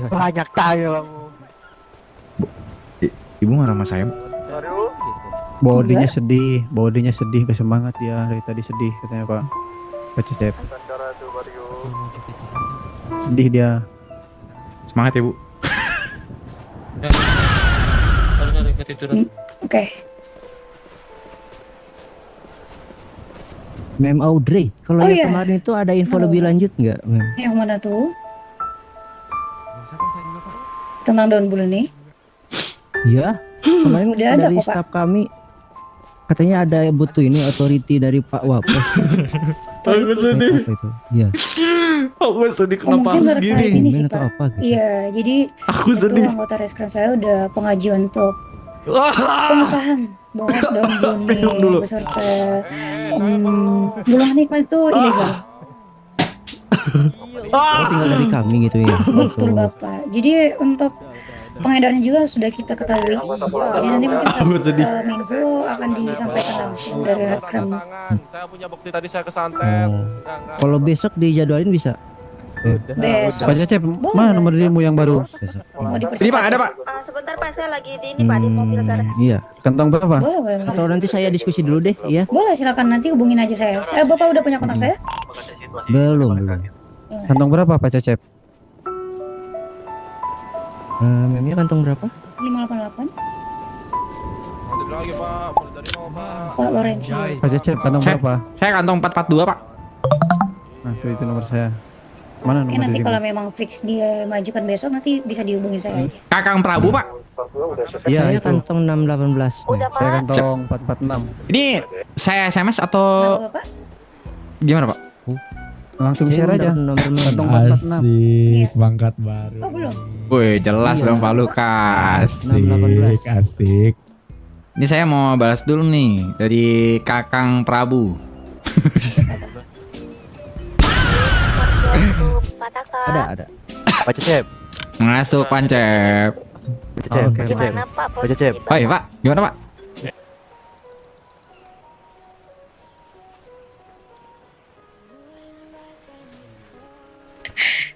Banyak tayo kamu. Ibu marah sama saya Bu. Bodinya sedih, kesemangat dia dari tadi sedih katanya Pak. Pak Cecep. Sedih dia. Semangat ya Bu. Oke. Mem Audrey, kalau Oh, yang iya. kemarin itu ada info lebih lanjut nggak, Mem? Yang mana tuh? Tentang daun bulu nih? Iya, kemarin Udah ada dari kok, Pak. staf kami katanya ada butuh ini authority dari Pak Wapres. Apa itu? Iya. Aku sedih Oh, mungkin baru kali ini sih, Mem atau Pak. apa gitu? Iya, jadi Aku itu sedih. anggota reskrim saya udah pengajuan untuk pengesahan bahwa daun Minum dulu. bulu beserta bulu nikmat itu ilegal. Oh, tinggal dari kami gitu ya. Betul Bapak. Jadi untuk pengedarannya juga sudah kita ketahui. Jadi nanti mungkin Minggu akan disampaikan langsung dari reskrim. Saya punya bukti tadi saya kesantet. Kalau besok dijadwalin bisa. Besok. Pak Cecep, mana nomor dirimu yang baru? Besok. Mau Ini Pak, ada Pak. Sebentar Pak, saya lagi di ini Pak, di mobil Zara. Iya, kantong berapa? Boleh, boleh. Atau nanti saya diskusi dulu deh, iya? Boleh, silakan nanti hubungin aja saya. Bapak udah punya kontak saya? Belum. Kantong berapa Pak Cecep? Memnya kantong berapa? 588. Lagi Pak, boleh dari nol Pak. Pak Lorenzi. Pak Cecep, kantong berapa? Saya kantong 442 Pak. Nah, itu nomor saya. Mana Oke, nomor nanti dirimu? kalau memang fix dia majukan besok nanti bisa dihubungin saya aja. Kakang Prabu Pak. Iya, saya kantong 618. Saya kantong 446. Ini saya SMS atau Bapak? gimana Pak? Langsung share aja. Kantong 446. Asik, pangkat baru. Oh, belum. Woi, jelas dong Pak Lukas. 618. Asik. Ini saya mau balas dulu nih dari Kakang Prabu. Ada. Pak Cecep. Masuk Pancep. Pak Cecep. Oke, Pak Cecep. Pak Cecep. Oh iya Pak, gimana Pak?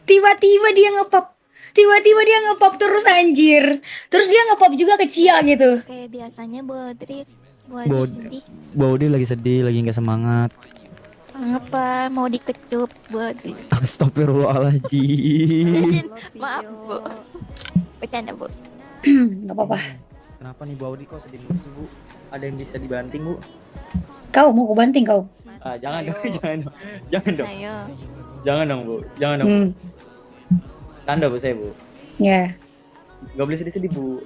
Tiba-tiba dia ngepop. Tiba-tiba dia ngepop terus anjir. Terus dia ngepop juga ke Cia gitu. Kayak biasanya Bodrik buat Bod- sedih. Bodi lagi sedih, lagi nggak semangat. Apa mau dikecup Bodrik? Astagfirullahaladzim. Maaf Bu. Bercanda Bu. Gak apa-apa. Kenapa nih Bu Audi kok sedih terus Bu? Ada yang bisa dibanting Bu? Kau mau ku banting kau? Ah, jangan dong, jangan dong. Jangan dong. Ayo. Jangan dong Bu. Jangan dong. Hmm. Tanda Bu saya Bu. Ya. Gak boleh sedih-sedih Bu.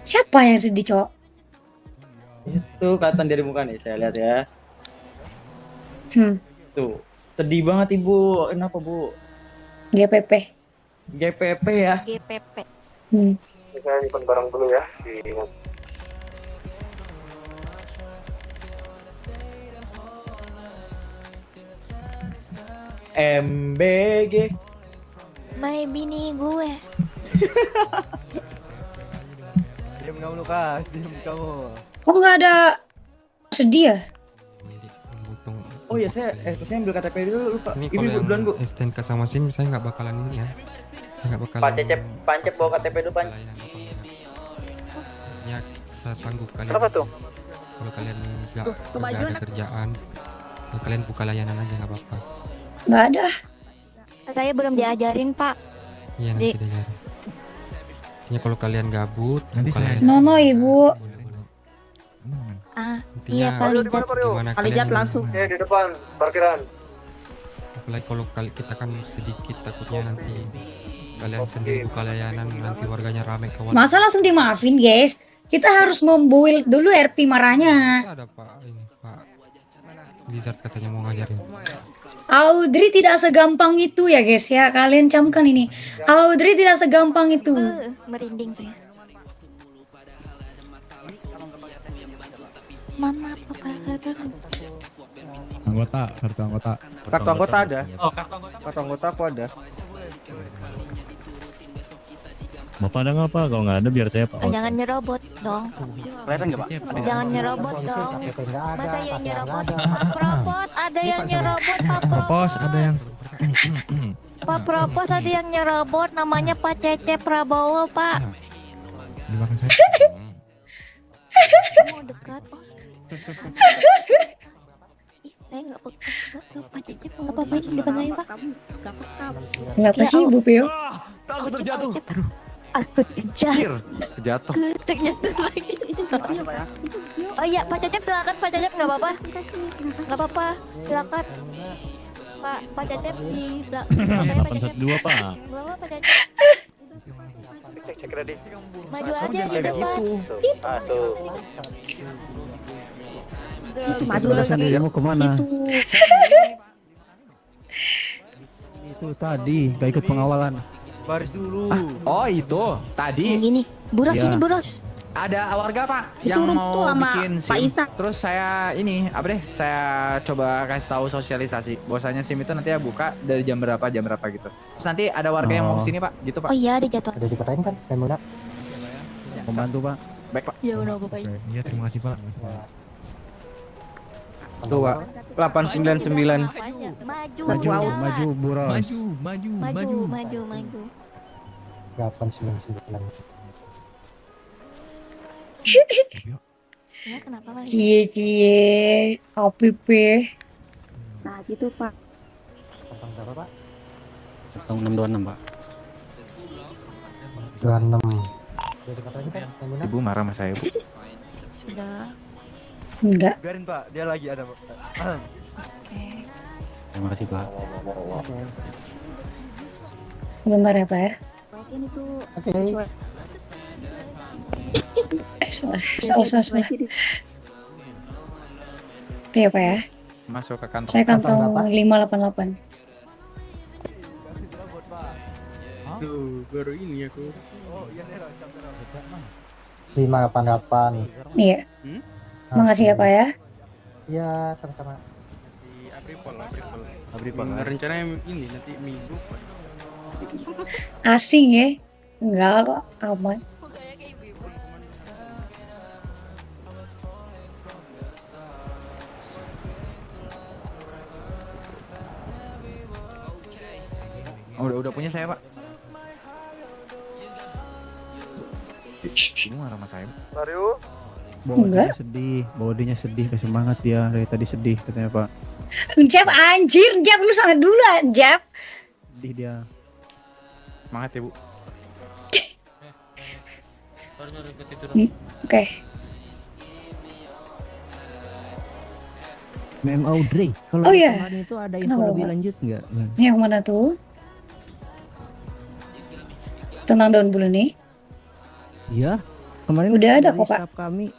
Siapa yang sedih, Cok? Itu kelihatan dari muka nih, saya lihat ya. Tuh, sedih banget Ibu. Kenapa Bu? GPP. GPP ya. GPP. Saya nyimpen barang dulu ya. MBG. My bini gue. Diam kamu Lukas, diam kamu. Kok nggak ada sedih ya? Oh iya saya ambil KTP dulu lupa. Ini Ibu kalau yang duluan Bu. STNK sama SIM saya nggak bakalan ini ya. Saya nggak bakalan. Pak Cecep, Pancep bawa KTP dulu Pan. Ya saya sanggup kalian. Kenapa tuh? Kalau kalian nggak ada kerjaan, kalau kalian buka layanan aja nggak apa-apa. Nggak ada. Saya belum diajarin Pak. Iya nanti diajarin. Ya kalau kalian gabut, Nanti buka saya- layanan. Nono Ibu. Ah, Intinya, iya Pak Lijat. gimana kalian langsung. Di depan parkiran. apalagi kalau kita kan sedikit takutnya nanti kalian sendiri buka layanan nanti warganya rame kawan. Masa langsung dimaafin, guys? Kita harus membuild dulu RP marahnya. Ada Pak ini Pak Lizard katanya mau ngajarin. Audrey tidak segampang itu ya, guys ya. Kalian camkan ini. Audrey tidak segampang itu. Merinding saya. Mama, papa, Anggota, kartu anggota. Kartu anggota ada. Oh, kartu anggota. Kartu anggota aku ada. Bapak ada nggak Pak? Kalau nggak ada biar saya Pak. jangan nyerobot dong. Kelihatan nggak Pak? Jangan nyerobot dong. Masa yang nyerobot? Pak Propos ada yang nyerobot. Pak Propos ada yang. Pak Propos ada yang nyerobot. Namanya Pak Cecep Prabowo Pak. Di belakang saya. Mau dekat. Oh. Ih, saya nggak Pak Cecep nggak apa-apa ini depan saya Pak. Kenapa sih, Bu Pio? Takut terjatuh. Aku terjatuh. Kejatuh. Terjatuh lagi. Oh iya, Pak Cecep silakan, Pak Cecep nggak apa-apa. Nggak apa-apa, silakan. Pak Cecep di belakang. Pak Cecep. 812 Pak. Nggak apa-apa, Pak Cecep. Maju aja di depan. Maju lagi. Mau kemana? Itu tadi gak ikut pengawalan. Baris dulu. Oh itu tadi. Yang gini, Buros Ya. ini Buros. Ada warga Pak yang Disuruh mau tuh sama bikin Pak SIM. Isa. Terus saya ini apa deh? Saya coba kasih tahu sosialisasi. Bahwasanya SIM itu nanti ya buka dari jam berapa gitu. Terus nanti ada warga yang mau kesini Pak, gitu Pak. Oh iya, ada jadwal. Ada dikatain kan? Memuna. Membantu Pak. Baik Pak. Ya udah Bapak. Iya, terima kasih Pak. Tuh Pak, 899. Maju. Maju Buros. Maju. 899. Ya kenapa Pak? Cie, KPP. Nah gitu Pak. Tentang berapa Pak? Tentang 626 Pak. 26. Udah dikatain kan? Memuna. Ibu marah sama saya, Bu. Sudah. Enggak. Biarin Pak, dia lagi ada Pak. Terima kasih Pak. Sebentar ya Pak ya. Ini tuh. Oke. Salah. Oke ya Pak ya. Masuk ke kantor. Saya kantong 588. Tuh, baru ini aku. Oh iya nih, siap. 588. Iya. Makasih ya Pak ya. Iya, sama-sama. Di April. Rencananya ini nanti minggu. Asing ya. Enggak kok, aman. Oh, udah punya saya, Pak. Ibu marah sama saya. Mario. Enggak. Bodinya sedih, kasih semangat dia dari tadi sedih katanya Pak. Jap anjir, Jap lu sana dulu Jap. Sedih dia. Semangat ya, Bu. Oke. Mem Audrey, kalau Oh iya. kemarin itu ada info Kenapa, lebih Pak? lanjut nggak? Yang mana tuh? Tentang daun bulu nih? Iya, kemarin Udah ada dari kok, Pak. staf kami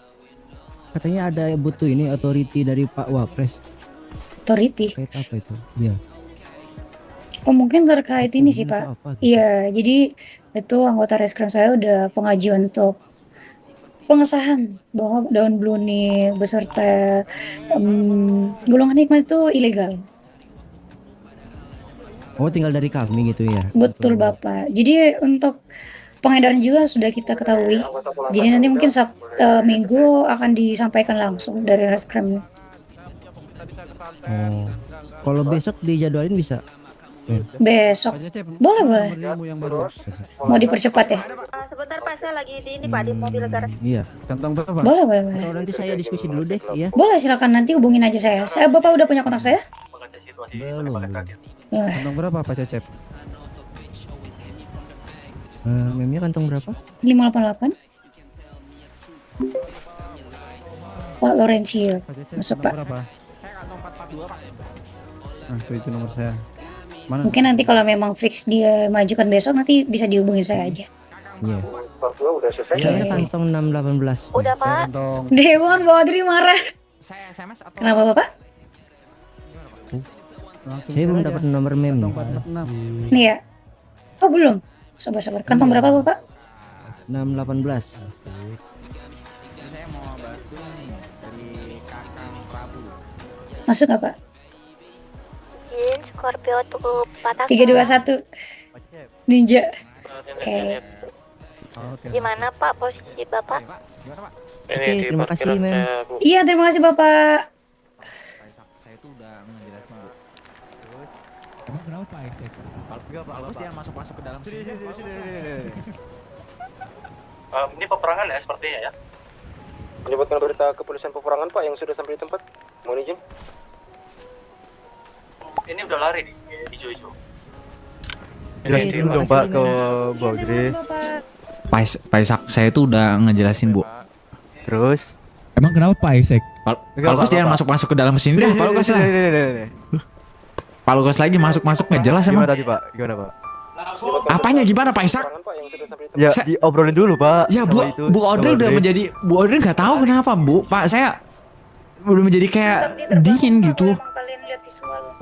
katanya ada butuh ini authority dari Pak Wapres. Authority. Terkait apa itu? Iya. Oh mungkin terkait ini sih Pak. Apa gitu? Iya, jadi itu anggota reskrim saya udah pengajuan untuk pengesahan bahwa daun bluni beserta golongan hikmat itu ilegal. Oh, tinggal dari kami gitu ya. Betul Bapak. Jadi untuk pengedaran juga sudah kita ketahui. Jadi nanti mungkin Minggu akan disampaikan langsung dari reskrim. Oh. Kalau besok dijadwalin bisa? Besok. Boleh. Yang baru. Mau dipercepat ya? Sebentar Pak, saya lagi di ini Pak, di mobil garasi. Iya, kantong berapa? Boleh. Kalau nanti saya diskusi dulu deh, ya. Boleh silakan nanti hubungin aja saya. Bapak udah punya kontak saya? Belum. Ya. Kantong berapa Pak Cecep? Memnya kantong berapa? 588. Pak Lorencio. Pak Cecep, Masuk kantong Pak. berapa? Saya kantong 442, Pak. Nah, itu nomor saya. Mana? Mungkin nanti kalau memang fix dia majukan besok nanti bisa dihubungin saya aja. Iya. Udah selesai. Saya kantong 618. Udah, Saya Pak. kantong. Dewan Badri marah. Saya SMS atau Kenapa Bapak? Saya belum dapat nomor mem. Nih ya. Oh belum. Sabar. Kantong berapa Bapak? 618. saya mau bahas dulu nih dari Kakang Prabu. Masuk nggak Pak? Scorpio tuh patah. 321. Ninja. Oke. Gimana Pak posisi Bapak? Oke, terima kasih mem. Iya terima kasih Bapak. Saya tuh udah ngejelasin, Bu. Emang kenapa Pak Exek? Terus jangan masuk ke dalam sini. Ini peperangan ya sepertinya ya. Menyebutkan berita kepolisian peperangan Pak yang sudah sampai di tempat. Mohon izin. Ini udah lari nih, hijau-hijau. Jelasin dulu dong Pak ke Baudri. Pak Isak, saya tuh udah ngejelasin, Bu. Terus? Emang kenapa Pak Isek? Pak Lukas jangan masuk-masuk ke dalam sini dah, Pak Lukas lah. Pak Lukas lagi masuk-masuk nggak jelas emang. Gimana tadi Pak? Gimana Pak? Apanya gimana Pak Isak? Ya diobrolin dulu Pak. Ya Bu Audrey udah menjadi, Bu Audrey nggak tahu kenapa Bu. Pak saya udah menjadi kayak dingin gitu.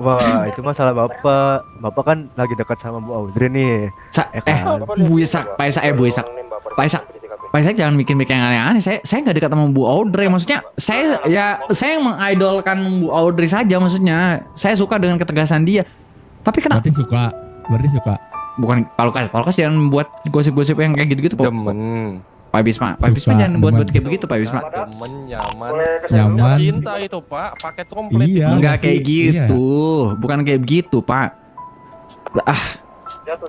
Wah itu masalah Bapak. Bapak kan lagi dekat sama Bu Audrey nih. Bu Isak, Pak Isak, Bu Isak, Pak Isak. Pak Isak jangan bikin yang aneh-aneh. Saya nggak dekat sama Bu Audrey. Maksudnya saya mengidolkan Bu Audrey saja. Maksudnya saya suka dengan ketegasan dia. Tapi kenapa? Berarti suka. Bukan Pak Lukas jangan buat gosip-gosip yang kayak gitu-gitu Pak. Pak Bisma jangan buat kayak begitu Pak Bisma. Demen, nyaman. Cinta itu Pak, paket komplit. Iya, enggak kayak gitu. Bukan kayak begitu Pak.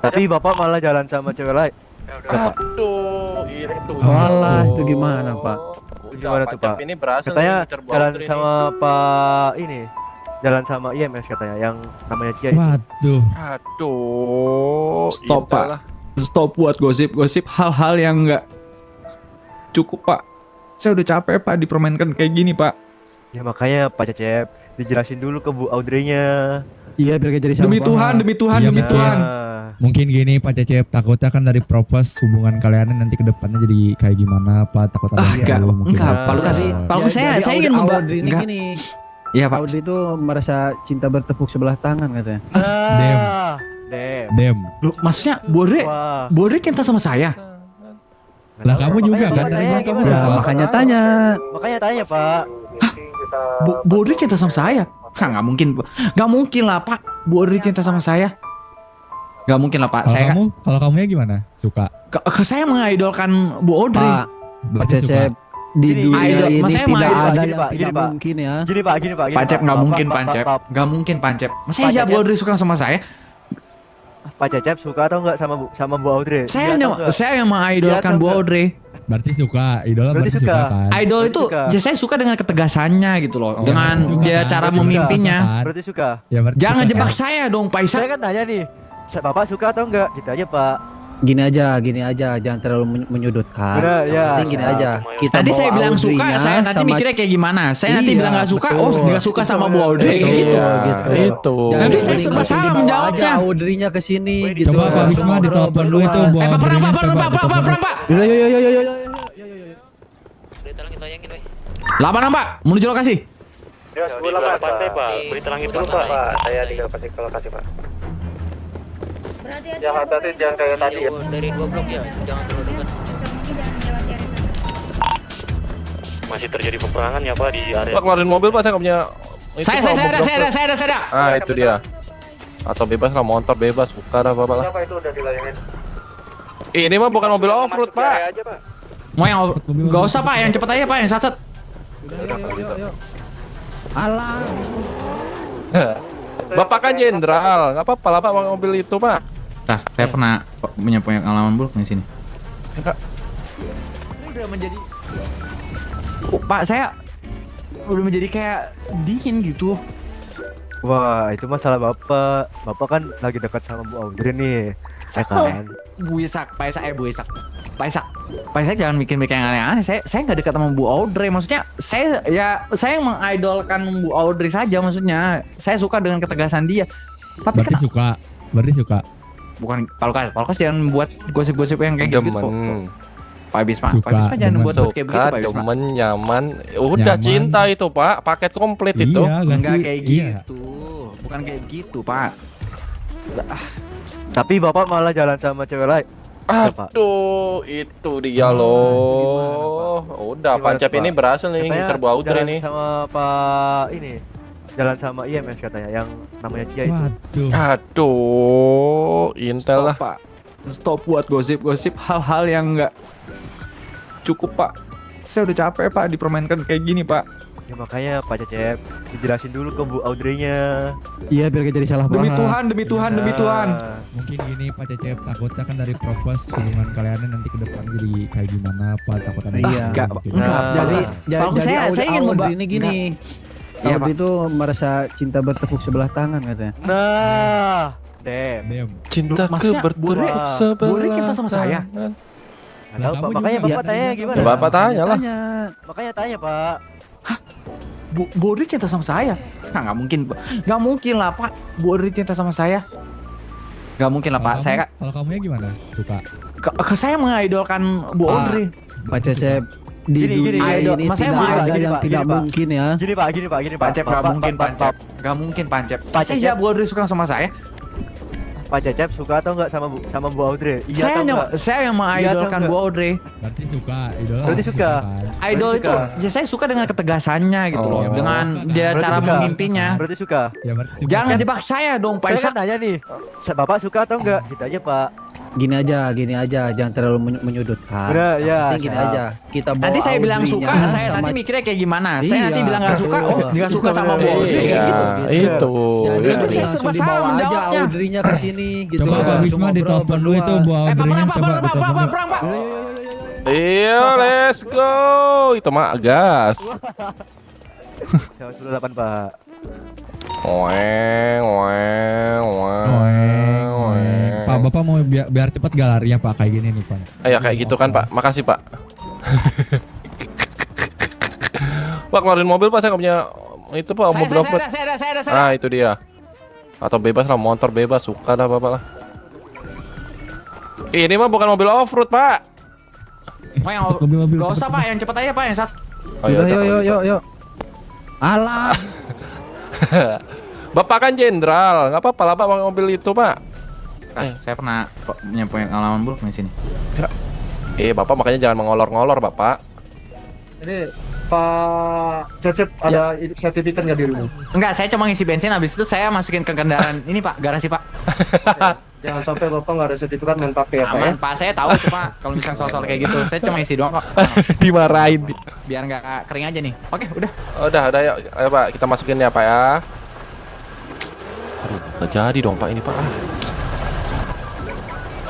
Tapi Bapak malah jalan sama cewek lain. Aduh, itu. Walah, itu gimana Pak? Gimana tuh Pak? Ini berhasil Katanya nih, jalan sama Pak ini. Jalan sama IMS katanya yang namanya Cia itu. Waduh. Aduh. Stop Pak. Stop buat gosip-gosip hal-hal yang enggak cukup Pak. Saya udah capek Pak dipermainkan kayak gini Pak. Ya makanya Pak Cecep dijelasin dulu ke Bu Audrey-nya. Iya biar gak jadi salah Demi Tuhan, demi Tuhan, demi Tuhan. Mungkin gini Pak Cecep, takutnya kan dari propos hubungan kalian nanti ke depannya jadi kayak gimana Pak, takut ada enggak, Pak Lukas saya ingin membuat enggak. Gini. Iya Pak. Audrey itu merasa cinta bertepuk sebelah tangan katanya. Dem. Loh, maksudnya Bu Audrey cinta sama saya? Lah kamu juga kan tadi kamu makanya tanya. Makanya tanya Pak. Bu Audrey cinta sama saya? Nggak mungkin, nggak mungkin lah Pak. Bu Audrey cinta sama saya? Nggak mungkin lah Pak. Kalau kamunya gimana? Suka? Saya mengidolkan Bu Audrey. Pak Cecep di dunia ini tidak ada yang tidak mungkin ya. Gini Pak. Pak Cep nggak mungkin nggak mungkin Pak Cep. Masa aja Bu Audrey suka sama saya? Pak Cecep suka atau enggak sama Bu Audrey? Saya yang mengidolkan Bu Audrey. Berarti suka, idola berarti suka kan? Idol itu ya saya suka dengan ketegasannya gitu loh, dengan dia cara memimpinnya. Berarti suka. Ya, jangan jebak saya dong Pak Isak. Saya kan tanya nih, Bapak suka atau enggak? Gitu aja Pak. Gini aja, jangan terlalu menyudutkan. Benar, ya. Penting gini aja. Kita tadi saya bilang suka, saya nanti mikirnya kayak gimana? Saya nanti bilang nggak suka, nggak suka sama Bu Audrey kayak gitu. Itu. Nanti saya serba salah menjawabnya. Audrey-nya kesini gitu. Coba Pak Bisma ditelepon dulu itu Bu Audrey. Perang Pak. Yo. Lapan Pak, menuju lokasi. Ya, 28 pantai Pak. Berita langit dulu Pak. Saya di lokasi Pak. Ya hati-hati jangan kayak tadi ya. Dari 2 blok ya, jangan terlalu dekat. Masih terjadi peperangan ya Pak di area. Pak keluarin mobil Pak, saya nggak punya. Saya ada. Ah itu dia. Atau bebas lah, motor bebas, buka dah Bapak lah. Siapa itu udah dilayanin? Ini mah bukan mobil off-road Pak. Mau yang nggak usah Pak, yang cepet aja Pak, yang sat. Yuk. Alah. Bapak kan jenderal, nggak apa-apa lah Pak mobil itu Pak. Nah, saya pernah punya pengalaman buruk di sini. Udah menjadi Pak, saya udah menjadi kayak dingin gitu. Wah, itu masalah Bapak. Bapak kan lagi dekat sama Bu Audrey nih. Ya kan? Bu Isak jangan bikin yang aneh-aneh. Saya nggak dekat sama Bu Audrey. Maksudnya saya mengidolkan Bu Audrey saja. Maksudnya saya suka dengan ketegasan dia. Tapi Berarti suka. Bukan Pak Lukas jangan buat gosip-gosip yang kayak gitu. Pak Bisma jangan buat kayak begitu Pak Bisma. Demen, nyaman. Udah cinta itu Pak, paket komplit itu. Enggak kayak gitu. Bukan kayak gitu Pak. Tapi Bapak malah jalan sama cewek lain. Aduh, itu dia loh. Udah, Pak Cep ini berhasil nih ngincer Bu Audrey nih. Sama Pak ini. Jalan sama IMS katanya yang namanya Cia itu. Aduh, intel lah. Pak. Stop buat gosip-gosip hal-hal yang enggak cukup Pak. Saya udah capek Pak dipermainkan kayak gini Pak. Ya makanya Pak Cecep dijelasin dulu ke Bu Audrey-nya. Iya biar gak jadi salah paham. Demi Tuhan. Mungkin gini Pak Cecep, takutnya kan dari propos hubungan kalian nanti ke depan jadi kayak gimana Pak, takut ada enggak. Jadi saya ingin Audrey ini gini. Audrey itu merasa cinta bertepuk sebelah tangan katanya. Nah, Cinta bertepuk sebelah. Bu Audrey cinta sama saya? Nggak tahu, Pak. Makanya Bapak tanya gimana? Bapak tanya lah. Makanya tanya, Pak. Bu Audrey cinta sama saya? Nah, nggak mungkin, nggak mungkin lah Pak. Bu Audrey cinta sama saya? Nggak mungkin lah Pak. Kalau kamunya gimana? Suka? Saya mengidolkan Bu Audrey. Pak Cecep, di dunia ini tidak ada yang tidak mungkin ya. Gini Pak. Pancep nggak mungkin Pancep. Nggak mungkin Pancep. Saya Bu Audrey suka sama saya. Pak Cecep suka atau enggak sama Bu Audrey? Iya atau enggak? Saya yang mengidolkan Bu Audrey. Berarti suka, idola. Berarti suka. Idol itu, ya saya suka dengan ketegasannya gitu loh, dengan dia cara memimpinya. Berarti suka. Ya, berarti suka. Jangan jebak saya dong, Pak Saya Isak. kan tanya nih, Bapak suka atau enggak? Gitu aja, Pak. Gini aja, jangan terlalu menyudutkan. Bener, ya. Gini aja, kita bawa Nanti saya bilang suka, Audrey-nya saya sama- nanti mikirnya kayak gimana. Saya Iya, nanti bilang nggak suka, betul. nggak suka sama Bu Audrey Iya, gitu. itu. Jadi Itu saya langsung serba salah dibawa aja menjawabnya. Audrey-nya ke sini gitu. Coba Pak Langsung Wisma ngobrol ditelepon dulu berdua. itu Bu Audrey-nya, coba ditelepon dulu. Pak. Iya, let's go. Itu mah gas. 98, Pak. Weng. Pak, Bapak mau biar cepat gak larinya Pak kayak gini nih Pak. Ya kayak gitu kan Pak. Makasih Pak. Pak keluarin mobil Pak, saya nggak punya itu Pak, mobil off-road. Saya ada. Nah itu dia. Atau bebas lah, motor bebas, suka dah Bapak lah. Ini mah bukan mobil off-road Pak. Pak yang Mobil-mobil nggak usah cepet. Pak, yang cepat aja Pak, yang satu. Oh, iya, Yuk. Alah. Bapak kan jenderal, nggak apa-apa lah Pak pakai mobil itu Pak. Saya pernah punya pengalaman buruk di sini. Bapak makanya jangan mengolor-ngolor Bapak. Ini Pak Cecep ada sertifikat nggak di rumah? Enggak, saya cuma ngisi bensin, habis itu saya masukin ke kendaraan ini Pak, garasi Pak. Jangan sampai Bapak nggak ada sertifikat main pakai ya Pak ya. Aman Pak, saya tahu cuma kalau misalnya soal-soal kayak gitu, saya cuma isi doang kok. Dimarahin. Biar nggak kering aja nih. Oke, udah. Udah yuk. Ayo Pak, kita masukin ya Pak ya. Aduh, nggak jadi dong Pak ini Pak.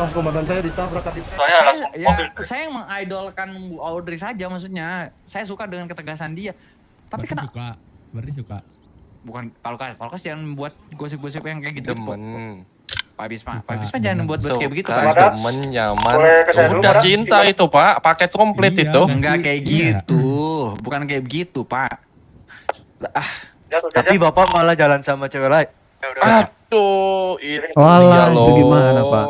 Komandan saya ditabrak tadi. Saya mengidolkan Bu Audrey saja, maksudnya. Saya suka dengan ketegasan dia. Tapi kenapa? Berarti suka. Bukan Pak Lukas jangan buat gosip-gosip yang kayak gitu. Demen. Pak Bisma jangan buat kayak begitu Suka, Pak. demen, nyaman. Udah cinta itu Pak, paket komplit Iya, itu. Enggak kayak gitu. Bukan kayak begitu, Pak. Tapi Bapak malah jalan sama cewek lain. Aduh, itu Walah, dia itu loh. gimana, Pak?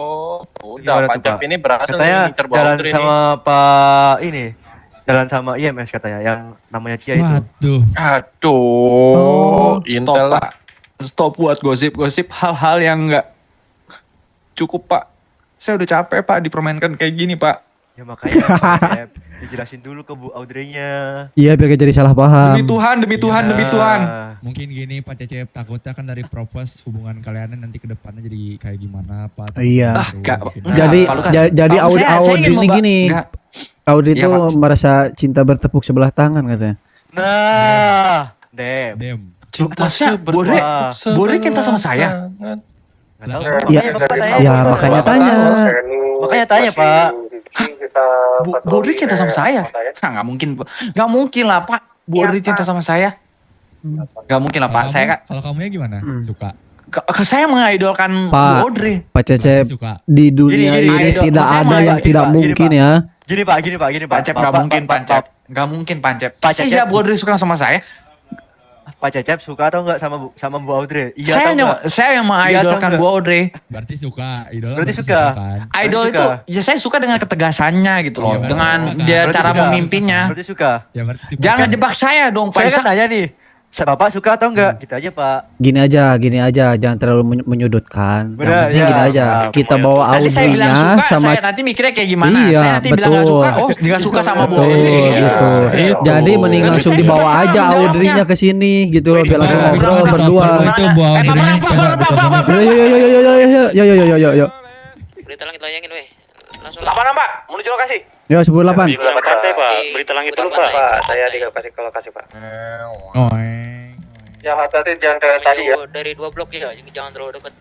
Udah, Gimana tuh, Pancap Pak? ini berhasil Katanya ngincer Bu jalan Audrey sama Pak ini. Jalan sama IMS katanya, yang namanya Cia itu. Waduh. Aduh, Intel Stop, Pak. Stop buat gosip-gosip hal-hal yang enggak cukup, Pak. Saya udah capek, Pak, dipermainkan kayak gini, Pak. Ya makanya Pak, dijelasin dulu ke Bu Audrey-nya. Iya, biar gak jadi salah paham. Demi Tuhan. Mungkin gini Pak Cecep, takutnya kan dari propos hubungan kalian nanti ke depannya jadi kayak gimana Pak. Iya. Jadi Jadi Audrey ini gini. Audrey Iya, itu Pak. merasa cinta bertepuk sebelah tangan katanya. Nah, Dem. Maksudnya Bu Audrey cinta sama saya? Nggak tahu, Ya, makanya Bapak tanya. ya makanya tanya. Makanya tanya, Pak. Bu Audrey cinta sama saya? Nah, nggak mungkin lah Pak. Bu Audrey cinta sama saya? Nggak mungkin lah Pak. Kalau kamunya gimana? Suka? Saya mengidolkan Pak. Bu Audrey. Pak Cecep, Suka. di dunia Gini, ini idol. tidak Saya ada mau yang Pak, tidak gini, Pak, mungkin gini, ya. Gini Pak. Pancep nggak mungkin Pancep. Pak Cecep. Saya Bu Audrey suka sama saya. Pak Cecep suka atau enggak sama Bu Audrey? Iya atau enggak? Saya yang mengidolkan Bu Audrey. Berarti suka. Idola Berarti suka. kan? Idol Berarti itu, suka. ya saya suka dengan ketegasannya gitu loh, Iya, dengan berarti dia Berarti cara suka. memimpinya. Berarti suka. Ya berarti suka. Jangan jebak saya dong, Pak Saya Isak. kan tanya nih, Bapak suka atau enggak? Gitu aja, Pak. Gini aja, jangan terlalu menyudutkan. Yang Benar, penting ya. gini aja, kita bawa Nanti saya bilang Audrey-nya suka, sama saya nanti mikirnya kayak gimana. Iya, Saya nanti bilang nggak betul. suka, nggak suka sama Bu betul Audrey. gitu. Itu. Jadi mending Nanti langsung saya dibawa serba salah aja menjawabnya. Audrey-nya ke sini gitu loh, biar langsung Bisa ngobrol ditelepon berdua. dulu itu Bu Audrey-nya, coba ditelepon. Yuk. Berita langit layangin weh. Langsung. Apa Pak? Menuju lokasi. Yo 108. Pak. Berita langit dulu Pak. Saya dikasih ke lokasi Pak. Oh, Ya hati-hati jangan kayak tadi ya. Dari 2 blok ya, jangan terlalu dekat.